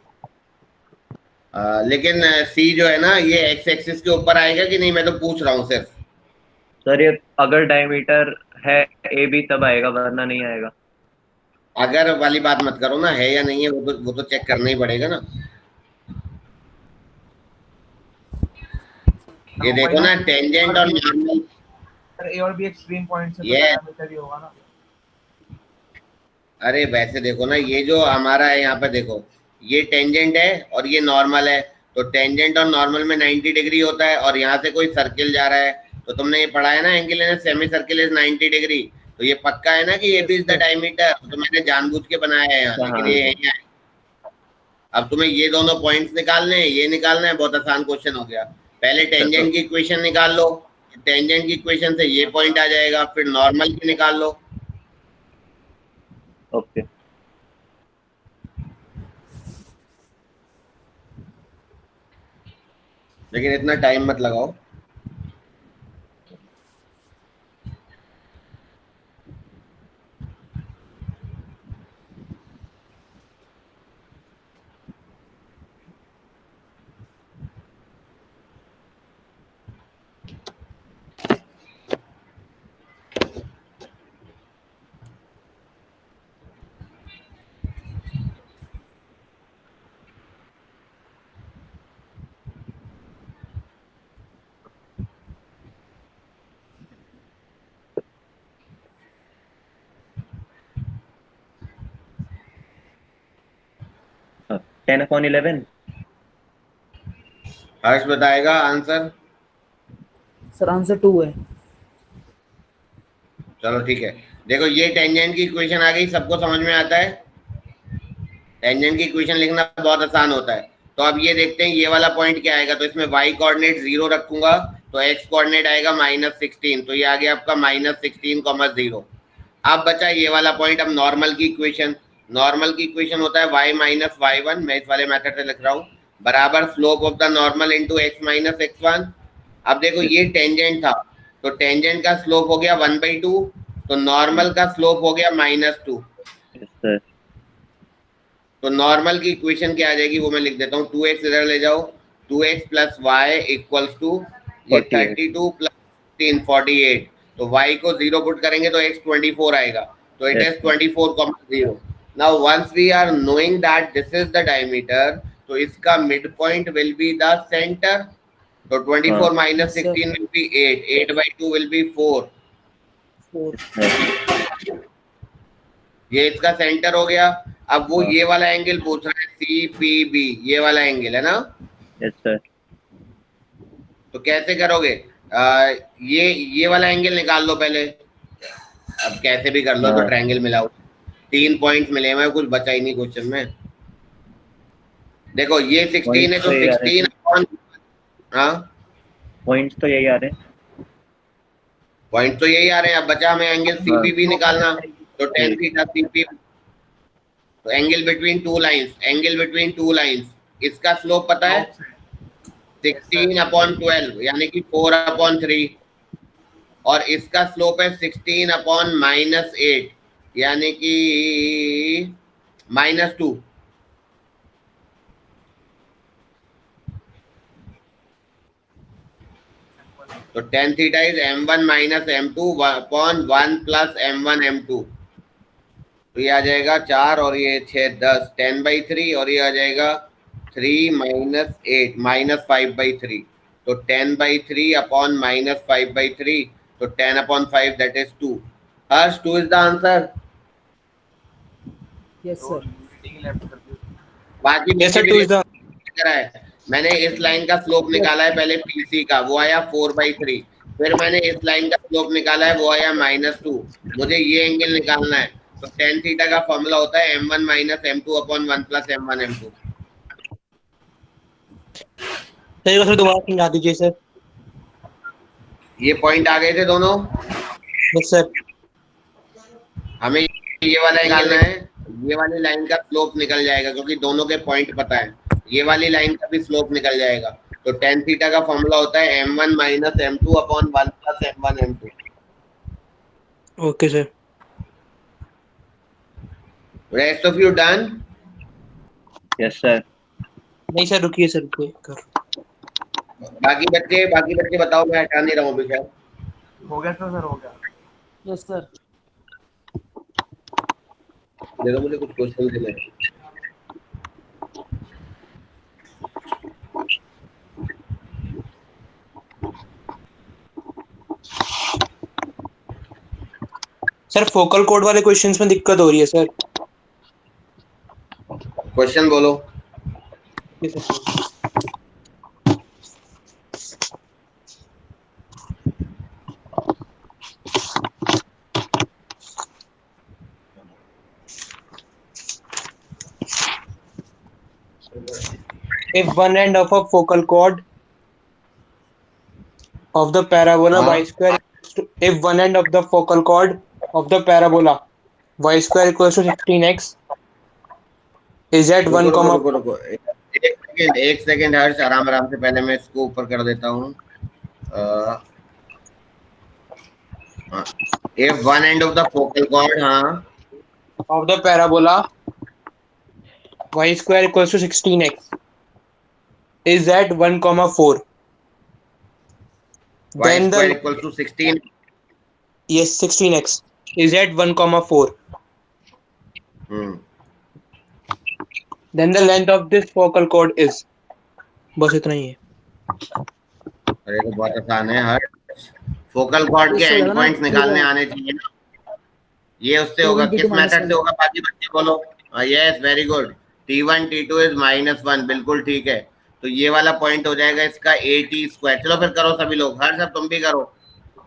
लेकिन सी जो है ना ये एक्स एक्सिस के ऊपर आएगा कि नहीं, मैं तो पूछ रहा हूँ सिर्फ। सर ये अगर डायमीटर है ए बी तब आएगा, वरना नहीं आएगा। अगर वाली बात मत करो ना, है या नहीं है वो तो चेक करना ही पड़ेगा ना। ये देखो ना, टेंजेंट और नॉर्मल, ए और बी एक्सट्रीम पॉइंट से तो ये डायमीटर ही होगा ना। अरे वैसे देखो ना, ये जो हमारा है यहाँ पे देखो, ये टेंजेंट है और ये नॉर्मल है, तो टेंजेंट और नॉर्मल में 90 डिग्री होता है, और यहाँ से कोई सर्किल जा रहा है, तो तुमने ये पढ़ा है ना, angle in semi circle is 90 degree, तो ये पक्का है ना कि ये भी इज द डायमीटर, तो मैंने जानबूझ के बनाया है यहाँ, लेकिन ये यही है। अब तुम्हें ये दोनों पॉइंट्स निकालने हैं, ये निकालना है, बहुत आसान क्वेश्चन हो गया। पहले टेंजेंट की इक्वेशन निकाल लो, टेंजेंट की इक्वेशन से ये पॉइंट आ जाएगा, फिर नॉर्मल की निकाल लो। ओके लेकिन इतना टाइम मत लगाओ। हाँ 10/11। हर्ष बताएगा आंसर। सर आंसर 2 है। चलो ठीक है, देखो ये टेंजेंट की इक्वेशन आ गई, सबको समझ में आता है। टेंजेंट की इक्वेशन लिखना बहुत आसान होता है। तो अब ये देखते हैं ये वाला पॉइंट क्या आएगा, तो इसमें y कोऑर्डिनेट 0 रखूंगा, तो x कोऑर्डिनेट आएगा -16, तो ये आ गया आपका -16, 0। अब बचा ये वाला पॉइंट। अब नॉर्मल की इक्वेशन, नॉर्मल की इक्वेशन होता है y माइनस y1, मैं इस वाले मेथड से लिख रहा हूँ, बराबर slope of the normal into x minus x1। अब देखो ये टेंजेंट था, तो टेंजेंट का स्लोप हो गया 1/2, तो नॉर्मल का स्लोप हो गया -2। तो नॉर्मल की इक्वेशन क्या आ जाएगी वो मैं लिख देता हूँ, 2x इधर ले जाओ, 2x plus Y equals to ये 32 प्लस 3 48, तो y को 0 पुट करेंगे तो x 24 आएगा, तो it is 24,0। Now once we are knowing that this is the diameter, तो इसका mid point will be the centre, तो 24 minus 16 will be 8, 8/2 will be 4, ये इसका सेंटर हो गया। अब वो ये वाला एंगल पूछ रहा है CPB, ये वाला एंगल है ना। Yes sir. तो कैसे करोगे, ये वाला एंगल निकाल लो पहले, अब कैसे भी कर लो, तो ट्रायंगल मिलाओ, 3 पॉइंट्स मिले हुए, कुछ बचा ही नहीं क्वेश्चन में। देखो ये 16 है, तो 16 हाँ पॉइंट्स तो यही आ रहे हैं। पॉइंट तो यही आ रहे हैं। अब बचा हमें एंगल सीपी भी निकालना, तो tan थीटा सीपी, तो एंगल बिटवीन टू लाइंस, इसका स्लोप पता है 16/12 यानी कि 4/3, और इसका स्लोप है 16/-8 यानी कि -2। तो tan theta is m1 - m2 upon 1 + m1 m2, तो ये आ जाएगा 4 और ये 6 10 10/3, और ये आ जाएगा 3 - 8 -5/3, तो 10/3 अपॉन -5/3, तो 10/5 that is 2। Harsh 2 is the answer. Yes sir. बाकी Yes, sir, भी 2 is the करा है। मैंने इस लाइन का स्लोप निकाला है पहले पीसी का, वो आया 4/3, फिर मैंने इस लाइन का स्लोप निकाला है, वो आया -2। मुझे ये एंगल निकालना है, तो tan थीटा का फॉर्मूला होता है m1 - m2 upon 1 + m1 m2। Sir एक बार दोबारा समझा दीजिए सर। ये पॉइंट आ गए थे दोनों। Yes sir. हमें ये वाला निकालना है, ये वाली लाइन का स्लोप निकल जाएगा क्योंकि दोनों के पॉइंट पता है, ये वाली लाइन का भी स्लोप निकल जाएगा। तो tan थीटा का फॉर्मूला होता है m1 - m2 upon 1 + m1 m2। Okay sir. Rest of you done? Yes sir. नहीं सर, रुकिए सर, रुकिए कर। बाकी बच्चे बताओ, मैं हटा नहीं रहा हूँ अभी। सर हो गया सर, हो गया। Yes sir. दे दो मुझे कुछ क्वेश्चन देने। सर फोकल कोड वाले क्वेश्चंस में दिक्कत हो रही है सर। क्वेश्चन बोलो। Yes, sir. If one end of a focal chord of the parabola y square if one end of the focal chord of the parabola y square equals to 16x is at 1, रुको एक second हर्ष, आराम से, पहले मैं इसको ऊपर कर देता हूँ। If one end of the focal chord of the parabola y square equals to 16x is at 1, 4, y then square the equals to 16, yes 16x is at 1, 4, then the length of this focal chord is, बस इतना ही है। अरे तो बहुत आसान है हर्ष, focal cord के and points निकालने आने चाहिए ना। ये उससे होगा, किस मेथड से होगा? बाकी बच्चे बोलो। Yes very good, t1 t2 is -1, बिल्कुल ठीक है। तो ये वाला पॉइंट हो जाएगा इसका at²। चलो फिर करो सभी लोग, हर सब तुम भी करो।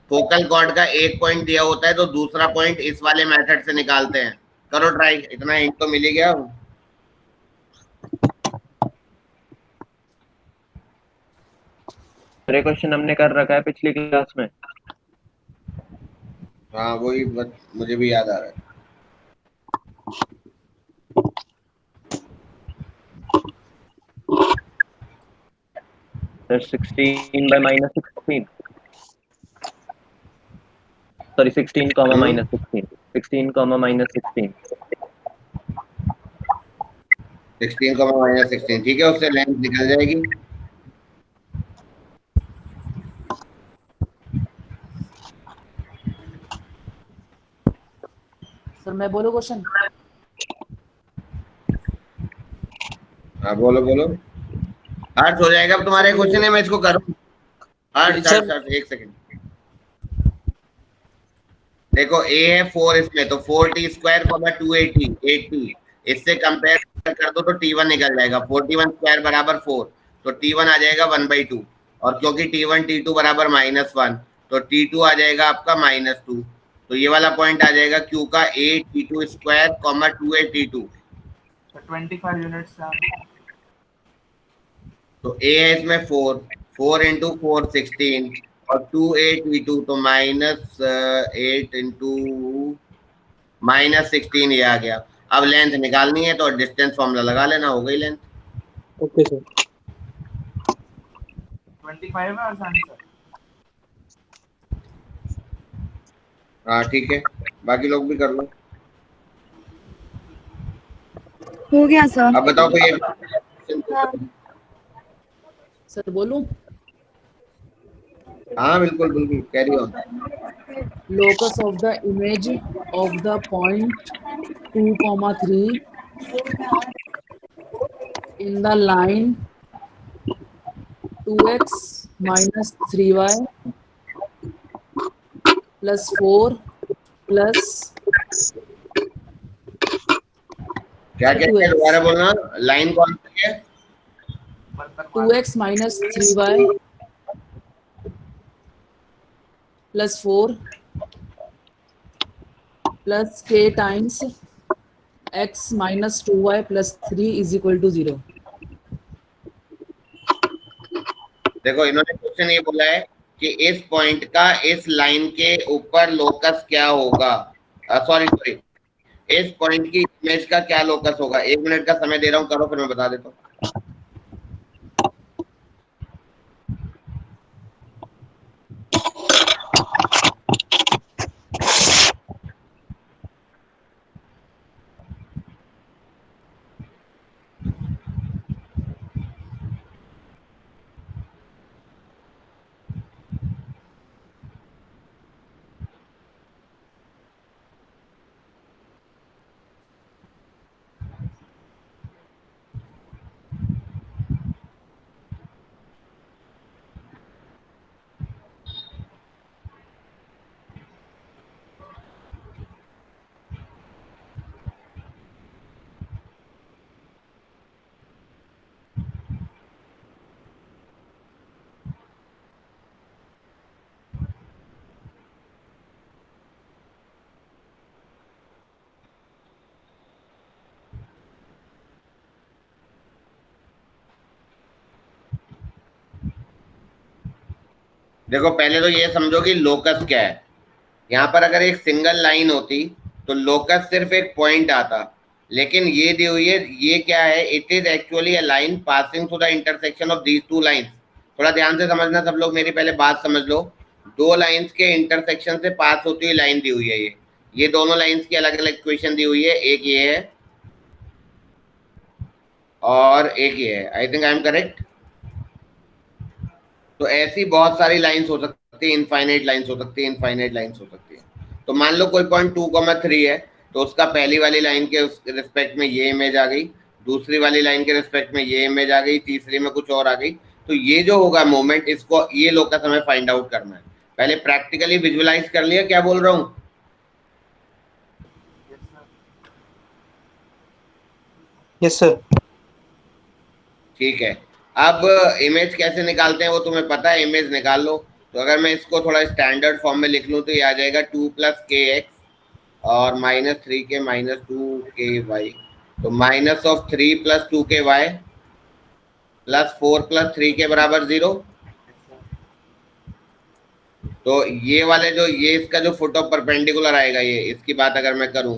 फोकल कॉर्ड का एक पॉइंट दिया होता है तो दूसरा पॉइंट इस वाले मेथड से निकालते हैं। करो ट्राई, इतना हिंट तो मिल ही गया। अरे क्वेश्चन हमने कर रखा है पिछली क्लास में। हाँ वही मुझे भी याद आ रहा है। सर 16/-16, सॉरी 16, -16, 16, -16, 16, -16, ठीक है, उससे लेंथ निकल जाएगी। सर मैं बोलूं क्वेश्चन? हाँ बोलो। हर्ष हो जाएगा अब तुम्हारे क्वेश्चन है, मैं इसको करूँ? हर्ष एक सेकंड। देखो a है 4 इसमें, तो 4t² 280 80, इससे कंपेयर कर दो तो t1 निकल जाएगा। 41² = 4, तो t1 आ जाएगा 1/2, और क्योंकि t1 t2 = -1, तो t2 आ जाएगा आपका -2। तो ये वाला पॉइंट आ जाएगा q का at², 2a t2, 25 यूनिट्स। तो a है इसमें 4 4 इंटू 4 16 और 2 8 v2 तो -8 इंटू -16 ये आ गया। अब लेंथ निकालनी है तो डिस्टेंस फॉर्मूला लगा लेना, हो गई लेंथ। Okay sir. 25 है आसान सर। हाँ ठीक है, बाकी लोग भी कर लो। हो गया सर। अब बताओ कोई सर बोलूं? हाँ बिल्कुल बिल्कुल, carry on. Locus of the image of the point 2, 3 in the line 2x minus 3y plus 4 plus क्या क्या क्या, दोबारा बोलना, लाइन कौन सी है? 2x minus 3y plus 4 plus k times x minus 2y plus 3 is equal to 0. देखो इन्होंने question ये बोला है कि इस पॉइंट का इस लाइन के ऊपर लोकस क्या होगा, सॉरी सॉरी, इस पॉइंट की इमेज का क्या लोकस होगा। 1 मिनट का समय दे रहा हूँ, करो फिर मैं बता देता हूँ। देखो पहले तो ये समझो कि लोकस क्या है। यहाँ पर अगर एक सिंगल लाइन होती तो लोकस सिर्फ एक पॉइंट आता, लेकिन ये दी हुई है, ये क्या है, it is actually a line passing through the intersection of these two lines. थोड़ा ध्यान से समझना सब लोग, मेरी पहले बात समझ लो। दो लाइंस के इंटरसेक्शन से पास होती हुई लाइन दी हुई है, ये दोनों लाइंस की अलग अलग इक्वेशन दी हुई है, एक ये है और एक ये है। I think I am correct. तो ऐसी बहुत सारी लाइंस हो सकती है, इनफाइनाइट लाइंस हो सकती है, इनफाइनाइट लाइंस हो सकती है। तो मान लो कोई पॉइंट 2,3 है, तो उसका पहली वाली लाइन के रिस्पेक्ट में ये इमेज आ गई, दूसरी वाली लाइन के रिस्पेक्ट में ये इमेज आ गई, तीसरी में कुछ और आ गई। तो ये जो होगा मोमेंट, इसको ये लोकस हमें फाइंड आउट करना है। पहले प्रैक्टिकली विजुअलाइज कर लिया क्या बोल रहा हूँ? Yes sir. ठीक है, अब इमेज कैसे निकालते हैं वो तुम्हें पता है, इमेज निकाल लो। तो अगर मैं इसको थोड़ा स्टैंडर्ड फॉर्म में लिख लूँ तो ये आ जाएगा 2 + kx और -3k - 2ky। तो -3 + 2ky + 4 + 3 के बराबर 0। तो ये वाले जो ये इसका जो फुट ऑफ परपेंडिकुलर आएगा, ये इसकी बात अगर मैं करूं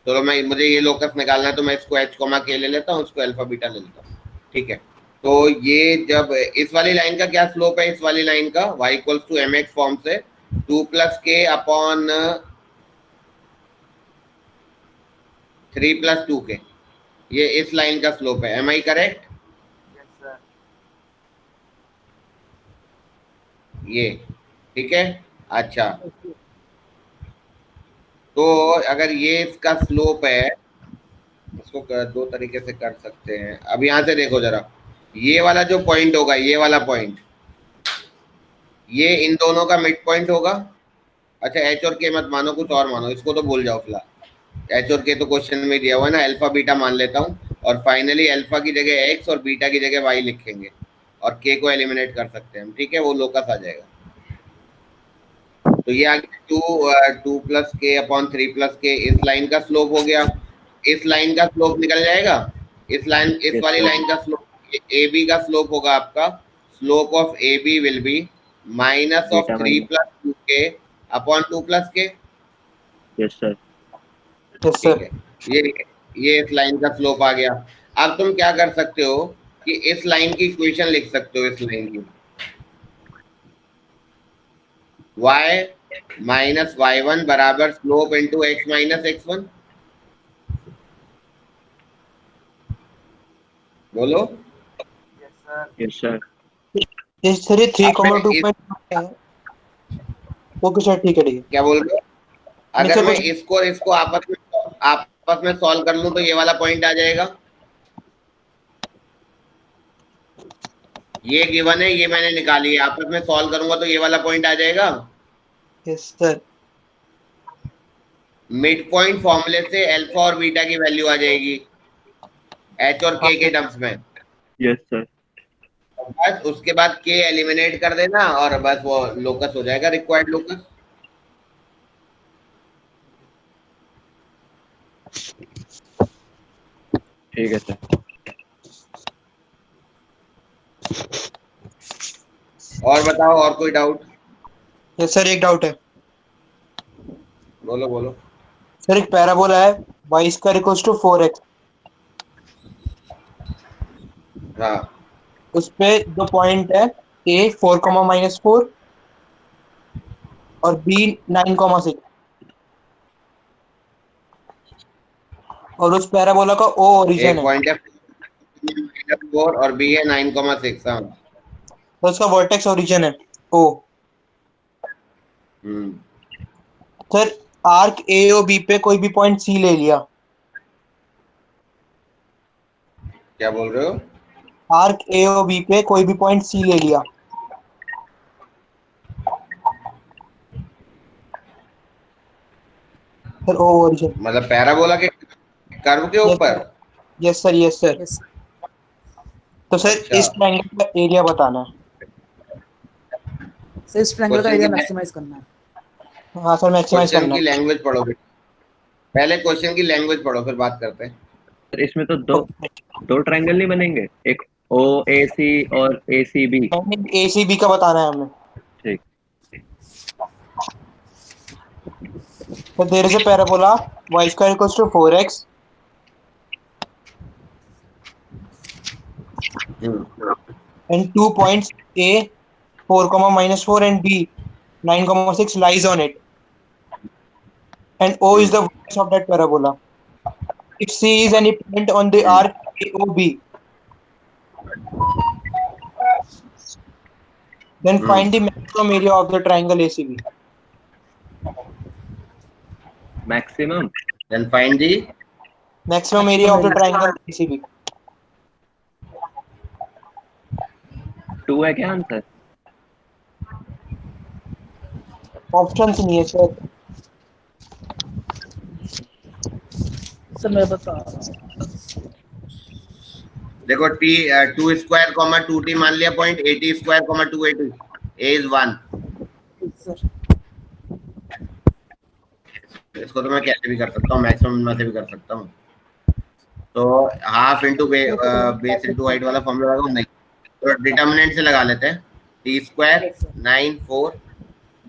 तो मुझे ये लोकस निकालना है, तो मैं इसको h, k ले लेता हूँ, इसको अल्फा बीटा ले लेता हूँ। ठीक है, तो ये जब इस वाली लाइन का क्या स्लोप है, इस वाली लाइन का y = mx फॉर्म से 2 + k अपॉन 3 + 2k, ये इस लाइन का स्लोप है। Am I correct? ये ठीक है। अच्छा, तो अगर ये इसका स्लोप है, इसको दो तरीके से कर सकते हैं। अब यहाँ से देखो जरा, ये वाला जो पॉइंट होगा, ये वाला पॉइंट, ये इन दोनों का मिड पॉइंट होगा। अच्छा, एच और के मत मानो, कुछ और मानो, इसको तो भूल जाओ फिलहाल। एच और के तो क्वेश्चन में दिया हुआ है ना, अल्फा बीटा मान लेता हूँ, और फाइनली अल्फा की जगह एक्स और बीटा की जगह वाई लिखेंगे, और के को एलिमिनेट कर सकते हैं हम। ठीक है, वो लोकस आ जाएगा। तो ये आ गया 2 + k अपॉन 3 + k, इस लाइन का स्लोप हो गया। इस लाइन का स्लोप निकल जाएगा, इस वाली लाइन का स्लोप, ए बी का स्लोप होगा आपका slope of AB will be minus of Beta 3 minus. plus 2k upon 2 plus k. Yes sir. Yes ठीक सर. है, ये इस लाइन का स्लोप आ गया. अब तुम क्या कर सकते हो कि इस लाइन की इक्वेशन लिख सकते हो, इस लाइन की y माइनस y1 बराबर slope into x minus x1. बोलो. Yes, sir. Yes sir. Yes sir, ये 3,2 इस, है. ओके सर, ठीक है ठीक है. क्या बोल रहे हो? नहीं अगर सर, मैं कुछ इसको आपस में सॉल्व कर लूं तो ये वाला पॉइंट आ जाएगा. ये गिवन है, ये मैंने निकाली है, आपस में सॉल्व करूंगा तो ये वाला पॉइंट आ जाएगा. Yes sir. मिड पॉइंट फॉर्मूले से अल्फा और बीटा की वैल्यू आ जाएगी एच और के टर्म्स में. Yes sir. बस उसके बाद के एलिमिनेट कर देना और बस वो लोकस हो जाएगा, रिक्वायर्ड लोकस. ठीक है सर. और बताओ, और कोई डाउट? यस सर, एक डाउट है. बोलो बोलो. सर, एक पैराबोला है y square equals to 4x. हाँ, उस पे दो पॉइंट है, a 4,-4 और b 9,6. और उस पैराबोला का o ओरिजिन एक है, पॉइंट है 4 और बी है 9,6. हाँ. तो उसका वर्टेक्स ओरिजिन है o. सर, आर्क a और b पे कोई भी पॉइंट c ले लिया. क्या बोल रहे हो? आर्क a और b पे कोई भी पॉइंट c ले लिया. Sir, o origin. मतलब पैराबोला के कर्व के ऊपर. Yes sir, yes sir. Yes. तो सर, अच्छा. इस ट्रायंगल का एरिया बताना है. सर इस ट्रायंगल का Question एरिया की- मैक्सिमाइज करना है. हाँ सर, मैक्सिमाइज क्वेश्चन करना की है. लैंग्वेज पढ़ो. पहले क्वेश्चन की लैंग्वेज पढ़ो, फिर बात करते हैं. सर इसमें तो दो ट्रायंगल नहीं बनेंगे, एक ओ ए सी और ए सी बी. ए सी बी का बताना है हमें. ठीक. So there is a parabola y square equals to 4x and 2 points A 4,-4 and B 9,6 lies on it, and O is the vertex of that parabola. If C is any point on the arc AOB, then find the maximum area of the triangle ACB. Maximum. Then find the Maximum area of the triangle ACB. 2 है क्या answer? Options नहीं है sir. Sir मैं बता रहा हूँ. देखो T 2 square comma 2t मान लिया point, A T square comma 2a2, a is 1. Sir इसको तो मैं कैसे भी कर सकता हूँ, मैक्सिमम में से भी कर सकता हूँ. तो half into base into height वाला फॉर्मूला लगा नहीं, तो डिटर्मिनेंट से लगा लेते हैं. T square 9 4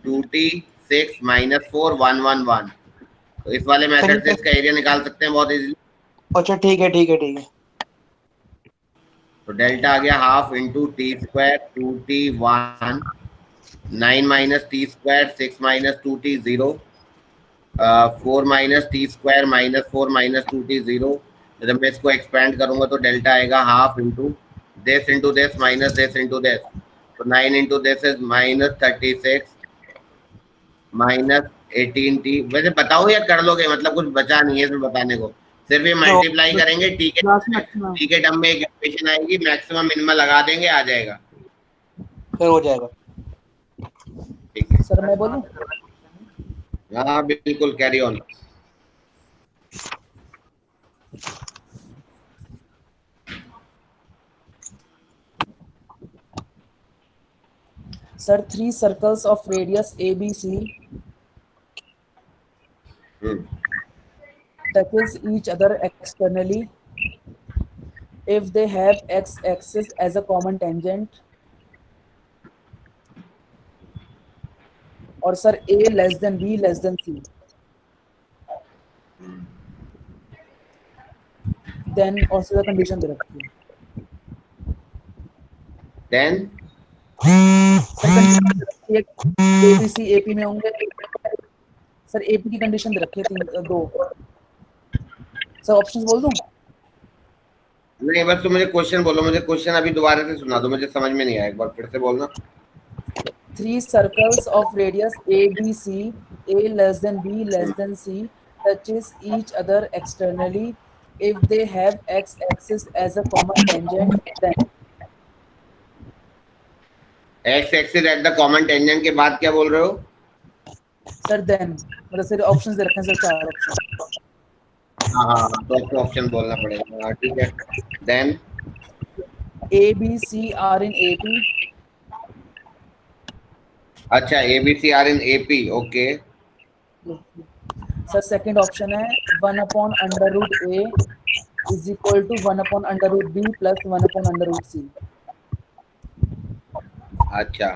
2t 6 minus 4 1 1 1. तो इस वाले मेथड से इसका एरिया निकाल सकते हैं बहुत इजीली. अच्छा ठीक है ठीक है ठीक है. तो डेल्टा आ गया half into T square 2t 1 9 minus T square 6 minus 2t 0 4 minus T square minus 4 minus 2t 0. जब मैं इसको एक्सपेंड करूंगा तो डेल्टा आएगा half into this minus this into this. तो 9 into this is minus 36 minus 18t. वैसे बताओ या कर लोगे, मतलब कुछ बचा नहीं है इसमें बताने को, सिर्फ ये मल्टीप्लाई करेंगे. ठीक है, टर्म में एक इक्वेशन आएगी, मैक्सिमम मिनिमम लगा देंगे, आ जाएगा. फिर हो जाएगा. ठीक है. सर मैं बोलूं. हाँ बिल्कुल, carry on. Sir, 3 circles of radius ABC touches each other externally. If they have x-axis as a common tangent, और sir A less than B less than C, then और सर कंडीशन दे रखी है। Then sir condition दे रखी है ABC AP में होंगे। सर AP की कंडीशन दे रखी है 2। सर ऑप्शंस बोल दूं? नहीं, बस तुम मुझे क्वेश्चन बोलो, मुझे क्वेश्चन अभी दोबारा से सुना दो, मुझे समझ में नहीं आया, एक बार फिर से बोलना। 3 circles of radius ABC, A less than B less than C, touches each other externally. If they have x-axis as a common tangent, then x axis at the common tangent के बाद क्या बोल रहे हो? सर then मतलब sir options दे रखे हैं सर 4 ऑप्शन। हाँ हाँ, तो ऑप्शन बोलना पड़ेगा। हाँ ठीक है, then A, B, C are in AP. अच्छा, A B C are in A P, okay. Sir second option है 1 upon under root A is equal to 1 upon under root B plus 1 upon under root C. अच्छा,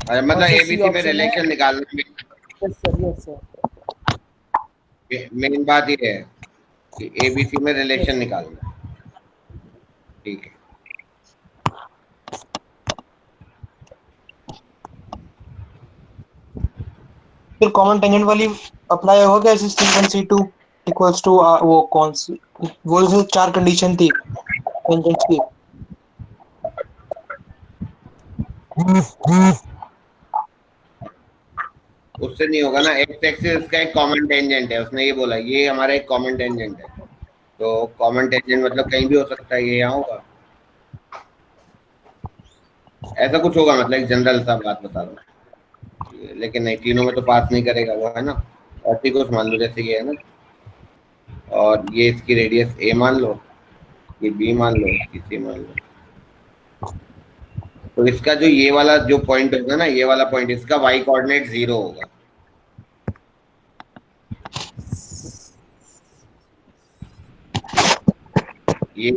अरे मतलब ए B सी में relation निकालना yes sir. Main बात ये है कि ए बी सी में रिलेशन निकालना, ठीक है। फिर कॉमन टेंजेंट वाली अप्लाई होगा कैसे? C1 C2 इक्वल्स टू वो कौन सी वो जो 4 कंडीशन थी टेंजेंट्स की? उससे नहीं होगा ना, एक्स एक्सिस का एक कॉमन टेंजेंट है, उसने ये बोला ये हमारा एक कॉमन टेंजेंट है, तो कॉमन टेंजेंट मतलब कहीं भी हो सकता है, ये यहाँ होगा, ऐसा कुछ होगा, मतलब एक जनरल सा बात बता रहा हूँ। लेकिन नहीं, तीनों में तो पास नहीं करेगा वो, है ना। ऐसी कुछ मान लो जैसे ये है ना, और ये इसकी रेडियस ए मान लो, ये बी मान लो, इसकी सी मान लो, तो इसका जो ये वाला जो पॉइंट होगा ना, ये वाला पॉइंट, इसका वाई कोऑर्डिनेट 0 होगा। ये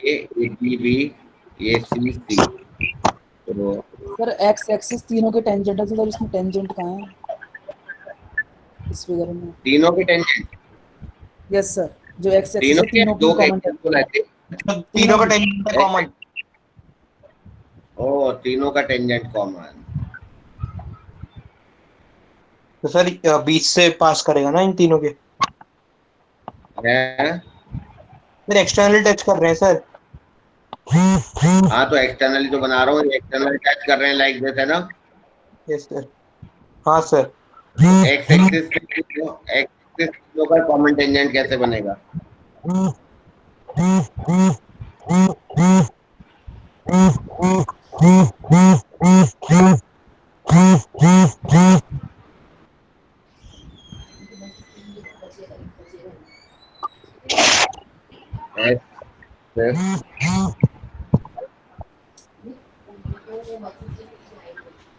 ए बी बी, ये सी सी, तो सर एक्स एक्सिस तीनों के टेंजेंट है, तो सर इसमें टेंजेंट कहाँ है इस फिगर में? तीनों के टेंजेंट, यस सर, जो एक्स एक्सिस तीनों है के तीनों दो की के कॉमन तीनों का टेंजेंट कॉमन। ओ, तीनों का टेंजेंट कॉमन, तो सर बीच से पास करेगा ना इन तीनों के? है। फिर एक्सटर्नल टच कर रहे हैं सर। हाँ, तो एक्सटर्नली तो बना रहा हूँ, एक्सटर्नल टच कर रहे हैं लाइक दिस, है ना। Yes sir. हाँ सर। एक्स एक्सिस का कॉमन टेंजेंट कैसे बनेगा?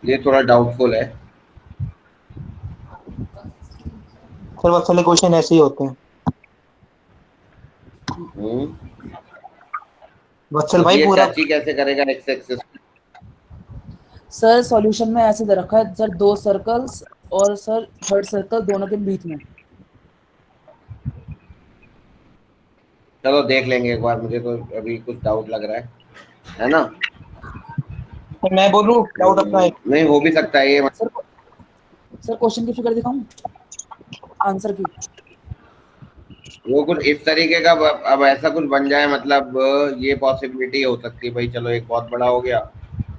ये थोड़ा डाउटफुल है सर बहुत सारे क्वेश्चन ऐसे ही होते हैं। वत्सल भाई ये पूरा टच ही कैसे करेगा एक्स एक्सिस? सर सॉल्यूशन में ऐसे दे रखा है सर 2 सर्कल्स और सर थर्ड सर्कल दोनों के बीच में। चलो देख लेंगे एक बार, मुझे तो अभी कुछ डाउट लग रहा है ना। तो मैं बोलूं डाउट अपना है। नहीं, हो भी सकता है ये, सर क्वेश्चन की फिगर दिखाऊं आंसर की? वो कुछ इस तरीके का, अब ऐसा कुछ बन जाए, मतलब ये पॉसिबिलिटी हो सकती है भाई, चलो एक बहुत बड़ा हो गया,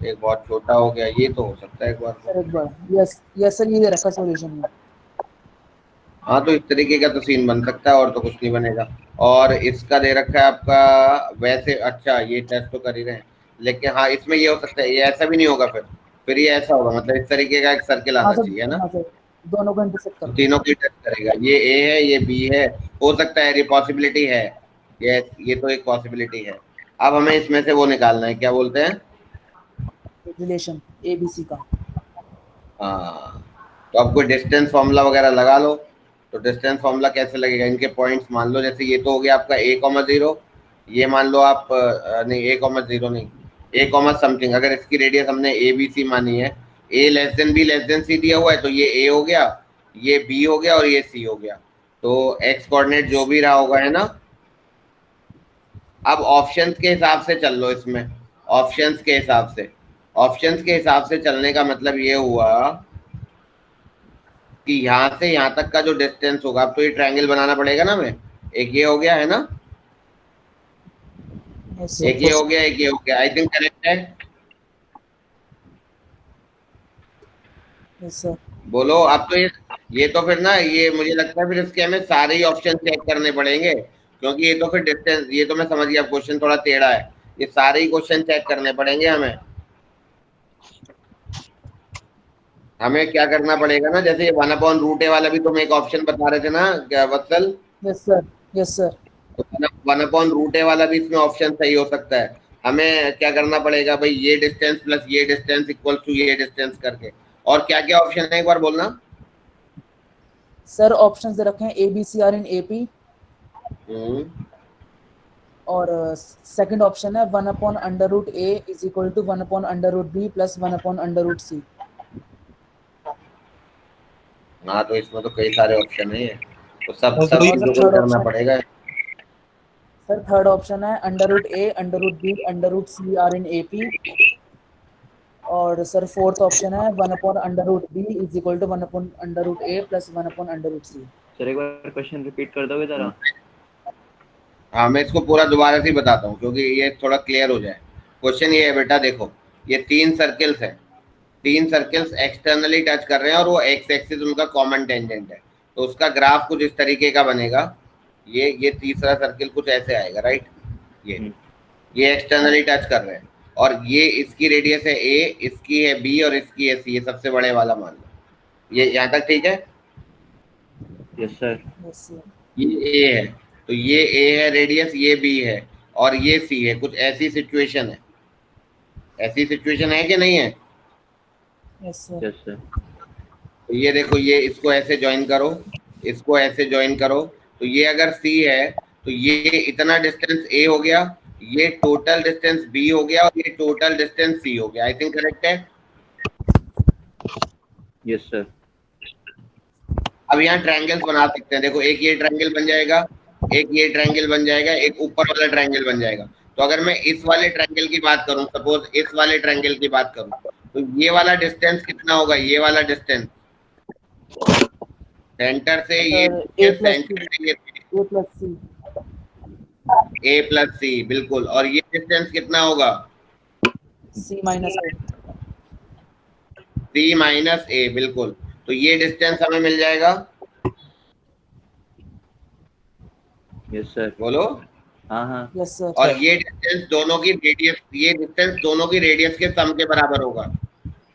एक बहुत छोटा हो गया, ये तो हो सकता है एक बार। सर एक बार यस यस सर, ये दे रखा सॉल्यूशन में। हाँ, तो इस तरीके का तो सीन बन सकता है, और तो कुछ नहीं बनेगा। और इसका दे रखा है आपका वैसे, अच्छा ये टेस्ट तो कर ही रहे हैं, लेकिन हाँ इसमें ये हो सकता है, ये ऐसा भी नहीं होगा, फिर ये ऐसा होगा, मतलब इस तरीके का एक सर्किल आना चाहिए, है ना। दोनों को इंटरसेक्ट कर, तीनों की टेस्ट करेगा, ये ए है ये बी है, हो सकता है, ये पॉसिबिलिटी है, ये तो एक पॉसिबिलिटी है। अब हमें इसमें से वो निकालना है, क्या बोलते हैं, रिलेशन एबीसी का। हाँ, तो आपको डिस्टेंस फॉर्मूला वगैरह लगा लो। तो डिस्टेंस फॉर्मूला कैसे लगेगा, इनके पॉइंट्स मान लो, जैसे ये तो हो गया आपका a, 0, ये मान लो आप नहीं, a, 0 नहीं, ए कॉमा समथिंग, अगर इसकी रेडियस हमने ए बी सी मानी है, A less than B less than C दिया हुआ है, तो ये ए हो गया, ये बी हो गया और ये सी हो गया। तो एक्स कोऑर्डिनेट जो भी रहा होगा, है ना। अब ऑप्शंस के हिसाब से चल लो इसमें, ऑप्शंस के हिसाब से, ऑप्शंस के हिसाब से चलने का मतलब ये हुआ कि यहाँ से यहाँ तक का जो डिस्टेंस होगा, अब तो ये ट्रायंगल बनाना पड़ेगा ना हमें। एक ये हो गया, है ना, Yes, एक ये हो गया, एक ये हो गया। आई थिंक करेक्ट है। yes sir. बोलो। अब तो ये तो फिर ना, ये मुझे लगता है फिर इसके हमें सारे ही ऑप्शन चेक करने पड़ेंगे, क्योंकि ये तो फिर डिस्टेंस, ये तो मैं समझ गया क्वेश्चन थोड़ा टेढ़ा है, ये सारे ही क्वेश्चन चेक करने पड़ेंगे हमें। हमें क्या करना पड़ेगा ना, जैसे 1/√a वाला भी तुम एक ऑप्शन बता रहे थे ना क्या वत्सल? Yes sir. Yes sir. तो 1/√a वाला भी इसमें ऑप्शन सही हो सकता है। हमें क्या करना पड़ेगा भाई, ये डिस्टेंस प्लस ये डिस्टेंस इक्वल टू ये डिस्टेंस करके। और क्या क्या ऑप्शन है एक बार बोलना। सर ऑप्शंस दे रखे हैं A B C are in AP, और सेकंड ऑप्शन है 1/√a is equal to 1/√b plus 1/√c। हाँ, तो इसमें तो कई सारे ऑप्शन है, तो सब और सब कोई चीजों को third करना option? पड़ेगा। सर थर्ड ऑप्शन है √a √b √c are in AP, और सर फोर्थ ऑप्शन है 1/√b is equal to 1/√a plus 1/√c। Sir एक बार क्वेश्चन रिपीट कर दोगे जरा? हाँ, मैं इसको पूरा दोबारा से ही बताता हूँ क्योंकि ये थोड़ा क्लियर हो जाए। क्वेश्चन ये है बेटा, देखो ये 3 सर्कल्स है, 3 सर्कल्स एक्सटर्नली टच कर रहे हैं और वो एक्स एक्सिस उनका कॉमन टेंजेंट है, तो उसका ग्राफ कुछ इस तरीके का बनेगा। ये तीसरा सर्कल कुछ ऐसे आएगा, राइट। ये एक्सटर्नली टच कर रहे हैं और ये इसकी रेडियस है ए, इसकी है बी और इसकी है सी, ये सबसे बड़े वाला मान लो। ये यहाँ तक ठीक है? Yes sir. Yes sir. ये ए है, तो ये ए है रेडियस, ये बी है और ये सी है। कुछ ऐसी सिचुएशन है, ऐसी सिचुएशन है कि नहीं है? Yes sir. Yes sir. तो ये देखो, ये इसको ऐसे ज्वाइन करो, इसको ऐसे ज्वाइन करो, तो ये अगर सी है तो ये इतना डिस्टेंस ए हो गया, ये टोटल डिस्टेंस बी हो गया और ये टोटल डिस्टेंस सी हो गया। आई थिंक करेक्ट है। Yes sir. अब यहाँ ट्रायंगल्स बना सकते हैं। देखो, एक ये ट्रायंगल बन जाएगा, एक ये ट्रायंगल बन जाएगा, एक ऊपर वाला ट्रायंगल बन जाएगा। तो अगर मैं इस वाले ट्रायंगल की बात करूं, सपोज इस वाले ट्रायंगल की बात करूं, तो ये वाला डिस्टेंस कितना होगा? ये वाला डिस्टेंस सेंटर से ये सेंटर से ये a plus c। a plus C, बिल्कुल। और ये डिस्टेंस कितना होगा? c minus a। c minus a, बिल्कुल। तो ये डिस्टेंस हमें मिल जाएगा। Yes sir. बोलो। हाँ हाँ। Yes sir. और ये डिस्टेंस दोनों की रेडियस, ये डिस्टेंस दोनों की रेडियस के सम के बराबर होगा।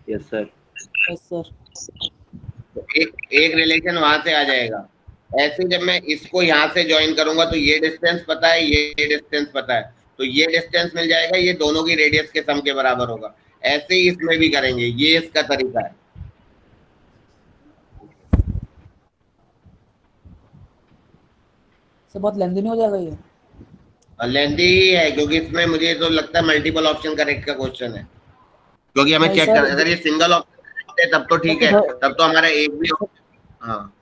Yes sir. Yes sir. तो एक रिलेशन वहां से आ जाएगा। ऐसे जब मैं इसको यहाँ से ज्वाइन करूंगा तो ये डिस्टेंस पता है, ये डिस्टेंस पता है, तो ये डिस्टेंस मिल जाएगा, ये दोनों की रेडियस के सम के बराबर होगा। ऐसे ही इसमें भी करेंगे, ये इसका तरीका है। सर बहुत लेंथी नहीं हो जाएगा ये? लेंथी ही है क्योंकि इसमें मुझे तो लगता है मल्टीपल ऑप्शन करेक्ट का क्वेश्चन है, क्योंकि हमें नहीं चेक सर, कर, अगर ये सिंगल ऑप्शन है तब तो ठीक है, तब तो हमारा एक भी। हाँ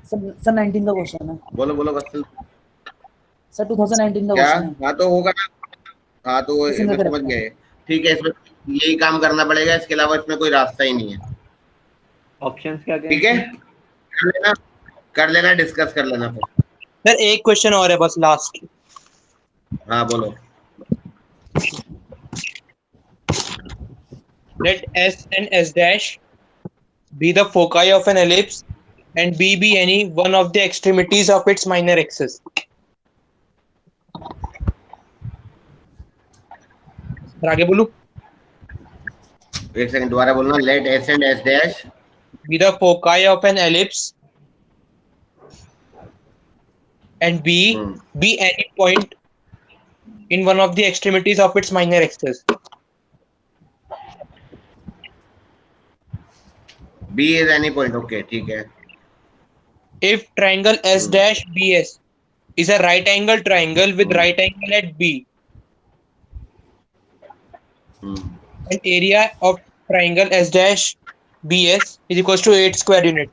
सर 19 का क्वेश्चन है बोलो बोलो बस। सर, 2019 का क्या? क्वेश्चन है। हाँ तो होगा ना। हाँ तो इसी में मैं समझ correct है। गए। ठीक है, इसमें यही काम करना पड़ेगा, इसके अलावा इसमें कोई रास्ता ही नहीं है। ऑप्शंस क्या क्या ठीक है, कर लेना, डिस्कस कर लेना फिर। सर एक क्वेश्चन और है बस लास्ट। हाँ बोलो। Let S and S dash be the foci of an ellipse and B be any one of the extremities of its minor axis. और आगे बोलूं? एक सेकंड, दोबारा बोलना। Let S and S dash Be the foci of an ellipse and B be any point in one of the extremities of its minor axis. B is any point. Okay ठीक है। If triangle S dash BS is a right angle triangle with right angle at B, and area of triangle S dash BS is equals to 8 square unit.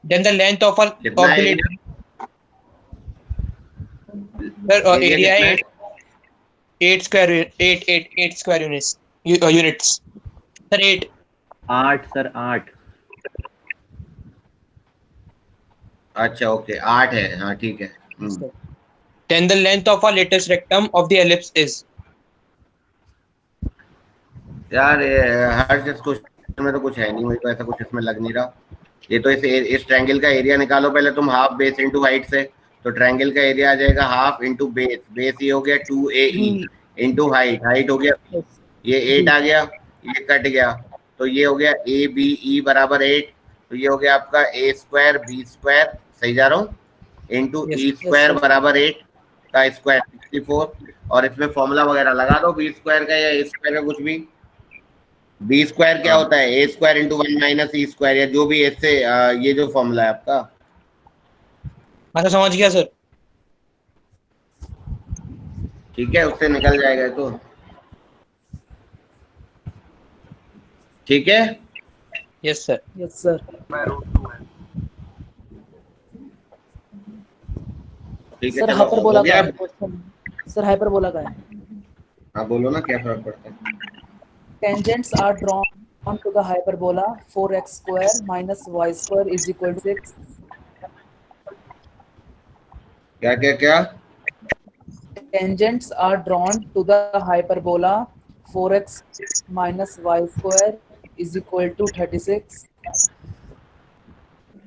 Then the length of कितना the area? sir, area area कितना है? 8 square units. Units. Sir, 8. 8 sir 8। अच्छा okay 8 है, हाँ ठीक है। Then the length of a lattice rectum of the ellipse is. यार ये हर चीज क्वेश्चन में तो कुछ है नहीं, मुझे तो ऐसा कुछ इसमें लग नहीं रहा। ये तो इस ट्रायंगल का एरिया निकालो पहले तुम, हाफ बेस इनटू हाइट से। तो ट्रायंगल का एरिया आ जाएगा हाफ इनटू बेस, बेस ये हो गया 2AE इनटू हाइट, हाइट हो गया ये 8 आ गया, ये कट गया तो ये हो गया ABE बराबर 8। तो ये हो गया आपका A स्क्वायर B स्क्वायर, सही जा रहा हूँ, इनटू Yes, E स्क्वायर बराबर 8 का स्क्वायर 64। और इसमें फॉर्मूला वगैरह लगा दो B स्क्वायर का या A स्क्वायर का, कुछ भी। बी स्क्वायर क्या होता है? ए square into 1 minus E square, या जो भी इससे ये जो फॉर्मूला है आपका। अच्छा समझ गया सर। ठीक है, उससे निकल जाएगा तो ठीक है। Yes sir. Yes sir. ठीक है सर चलो, हाइपरबोला हो का गया। है क्वेश्चन। सर हाइपरबोला का है। हाँ बोलो ना, क्या फर्क पड़ता है? Tangents are drawn to the hyperbola 4x square minus y square is equal to 6. क्या क्या क्या? Tangents are drawn to the hyperbola 4x minus y square is equal to 36.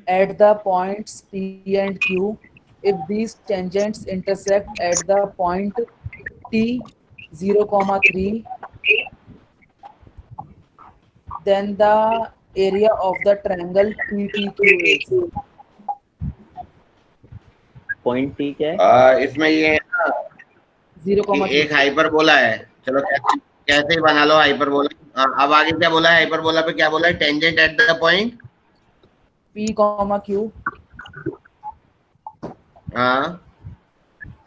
At the points P and Q, if these tangents intersect at the point T 0,3, then the area of the triangle PTQ is. Point T क्या है? इसमें ये है ना कि 0,3. एक hyperbola है, चलो कैसे ही बना लो हाइपरबोला। अब आगे क्या बोला है हाइपरबोला पे? क्या बोला है? Tangent at the point P, Q. हाँ,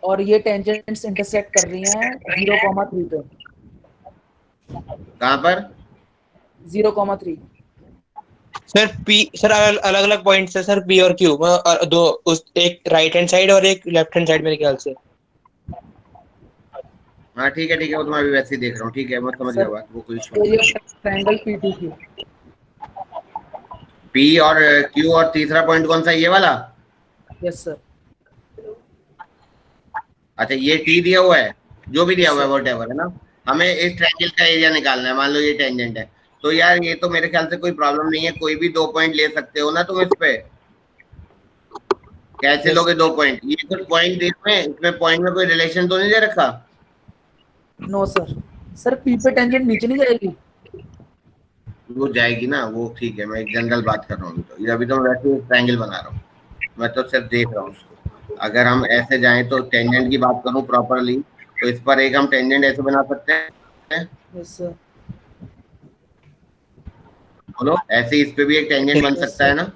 और ये टेंजेंट्स इंटरसेक्ट कर रही हैं 0,3 पे। कहाँ पर? 0,3। सर पी सर अलग अलग पॉइंट्स है सर, पी और क्यू, दो, उस एक राइट हैंड साइड और एक लेफ्ट हैंड साइड मेरे ख्याल से। हाँ ठीक है, वो तो मैं अभी वैसे ही देख रहा हूँ। ठीक है, मैं समझ गया बात, वो कोई इशू नहीं। Area triangle PTQ। पी और क्यू, और तीसरा पॉइंट कौन सा है? ये वाला? Yes sir. अच्छा ये टी दिया हुआ है, जो भी दिया हुआ है व्हाटएवर है ना, हमें इस ट्रायंगल का एरिया निकालना है। मान लो ये टेंजेंट है, तो यार ये तो मेरे ख्याल से कोई प्रॉब्लम नहीं है, कोई भी 2 पॉइंट ले सकते हो ना तुम इस पे। कैसे Yes. लोगे 2 पॉइंट? ये कुछ पॉइंट इसमें पॉइंट में कोई रिलेशन तो नहीं दे रखा? No sir. सर पी पे टेंजेंट नीचे नहीं जाएगी? वो जाएगी ना, वो ठीक है, मैं एक जनरल बात कर रहा हूँ। तो अभी तो मैं वैसे ट्रायंगल बना रहा हूँ, मैं तो सिर्फ देख रहा हूँ उसको। अगर हम ऐसे जाएं तो टेंजेंट की बात करूँ प्रॉपरली, तो इस पर एक हम टेंजेंट ऐसे बना सकते हैं। Yes sir. बोलो, ऐसे इस पे भी एक टेंजेंट बन सकता है ना?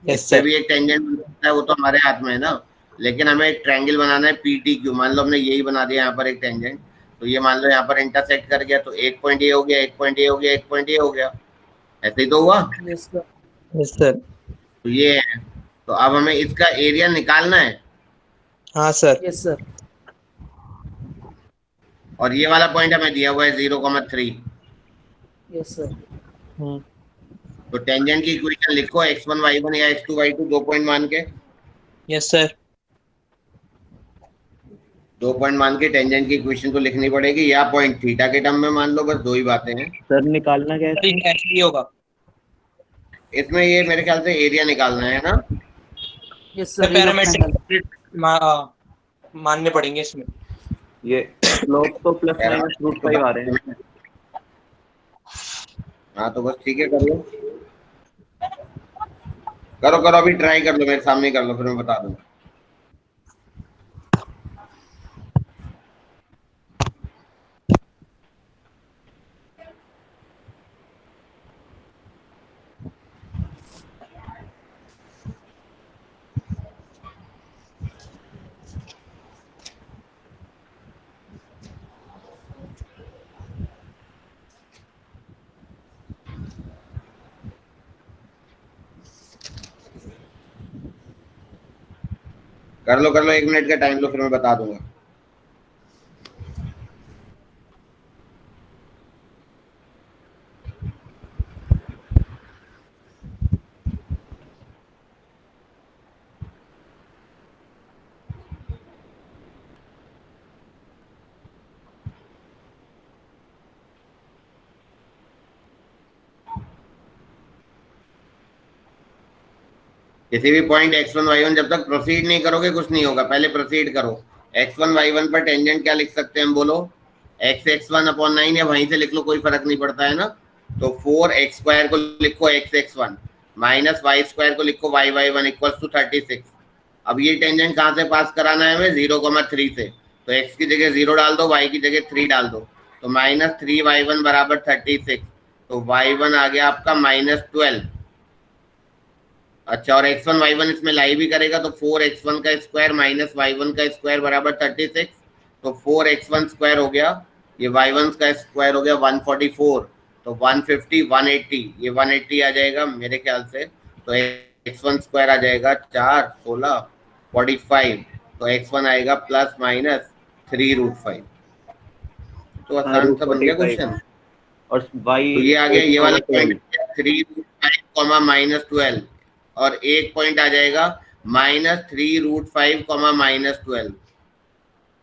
यस इस पे सर। भी एक टेंजेंट बन सकता है, वो तो हमारे हाथ में है ना। लेकिन हमें एक ट्रायंगल बनाना है PTQ। मान लो हमने यही बना दिया यहाँ पर एक टेंजेंट, तो ये मान लो यहाँ पर इंटरसेक्ट कर गया, तो एक पॉइंट ये हो गया, एक पॉइंट ये हो गया, एक पॉइंट ये हो गया, ऐसे ही तो हुआ। Yes sir. Yes sir. तो ये है, तो अब हमें इसका एरिया निकालना है। हाँ सर। Yes sir. और ये वाला पॉइंट हमें दिया हुआ है 0,3। Yes sir. तो टेंजेंट की इक्वेशन लिखो, x1 y1 या x2 y2, 2 पॉइंट मान के। Yes sir. 2 पॉइंट मान के टेंजेंट की इक्वेशन तो लिखनी पड़ेगी, या पॉइंट थीटा के टर्म में मान लो, बस 2 ही बातें हैं। सर निकालना कैसे? ऐसे ही होगा इसमें ये मेरे ख्याल से एरिया निकालना है ना। Yes sir. सर। पैरामीट्रिक मानने पड़ेंगे इसमें। ये स्लोप तो प्लस माइनस √5 आ रहे हैं। हाँ तो बस ठीक है, कर लो करो करो, अभी ट्राई कर लो, मेरे सामने कर लो, फिर मैं बता दूंगा। कर लो 1 मिनट का टाइम लो, फिर मैं बता दूंगा। किसी भी पॉइंट x1 y1 जब तक प्रोसीड नहीं करोगे कुछ नहीं होगा, पहले प्रोसीड करो। x1 y1 पर टेंजेंट क्या लिख सकते हैं हम, बोलो। x(x1/9) या वहीं से लिख लो, कोई फर्क नहीं पड़ता है ना। तो 4x² को लिखो x(x1) माइनस y² को लिखो y(y1) इक्वल्स टू 36। अब ये टेंजेंट कहाँ से पास कराना है हमें, 0,3 से। तो x की जगह 0 डाल दो, y की जगह 3 डाल दो, तो -3y1 बराबर 36। तो y1 आ गया आपका -12। अच्छा, और x1 y1 इसमें लाई भी करेगा तो 4x1 का स्क्वायर माइनस y1 का स्क्वायर बराबर 36। तो 4x1 स्क्वायर हो गया, ये y1 का स्क्वायर हो गया 144। तो 150 180, ये 180 आ जाएगा मेरे ख्याल से। तो x1 स्क्वायर आ जाएगा 4 16 45। तो x1 आएगा प्लस माइनस 3√5। तो आसान सा बन गया क्वेश्चन। और y तो ये आ गया ये वाला पॉइंट 3√5 -12, और एक पॉइंट आ जाएगा -3√5 -12।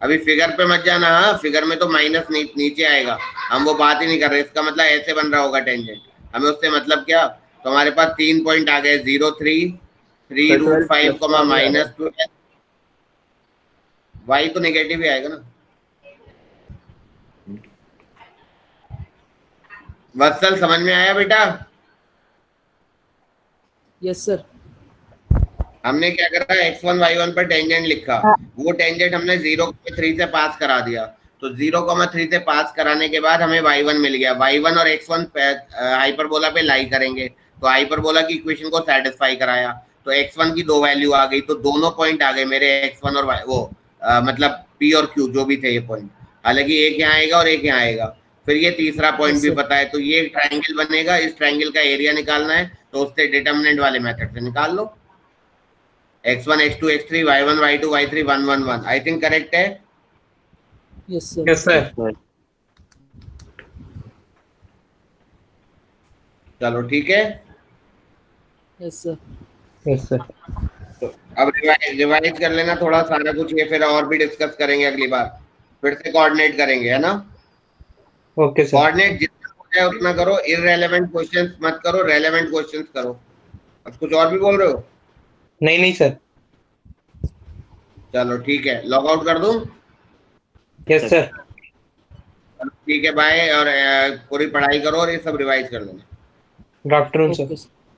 अभी फिगर पे मत जाना, हाँ फिगर में तो माइनस नीचे आएगा, हम वो बात ही नहीं कर रहे। इसका मतलब ऐसे बन रहा होगा टेंजेंट, हमें उससे मतलब क्या। तो हमारे पास 3 पॉइंट आ गए, 0 3 3√5 -12। वाई तो नेगेटिव ही आएगा ना। वत्सल समझ में आया बेटा? Yes sir. हमने क्या करा, x1 y1 पर टेंजेंट लिखा, वो टेंजेंट हमने 0,3 से पास करा दिया। तो 0,3 से पास कराने के बाद हमें y1 मिल गया। y1 और x1 हाइपरबोला पे लाई करेंगे, तो हाइपरबोला की इक्वेशन को सेटिस्फाई कराया। तो x1 की 2 वैल्यू आ गई, तो दोनों पॉइंट आ गए मेरे, x1 और मतलब p और q जो भी थे ये पॉइंट। हालांकि एक यहाँ आएगा और एक यहाँ आएगा। फिर ये तीसरा पॉइंट भी पता है, तो ये ट्राइंगल बनेगा, इस ट्राइंगल का एरिया निकालना है, तो उससे डिटर्मिनेंट वाले मेथड से निकाल लो। x1 x2 x3 y1 y2 y3 1 1 1। I think correct है। Yes sir. Yes sir. चलो ठीक है। Yes sir. Yes sir. तो अब रिवाइज कर लेना थोड़ा सारा कुछ, ये फिर और भी डिस्कस करेंगे अगली बार। फिर से कोऑर्डिनेट करेंगे, है ना। Okay sir. कोऑर्डिनेट जितना हो जाए उतना करो, इररेलेवेंट क्वेश्चंस मत करो, रेलेवेंट क्वेश्चंस करो। अब कुछ और भी बोल रहे हो? नहीं सर। चलो ठीक है, लॉग आउट कर दूं? Yes sir. ठीक है, बाय। और पूरी पढ़ाई करो और ये सब रिवाइज कर लेना। Good afternoon sir. Okay sir.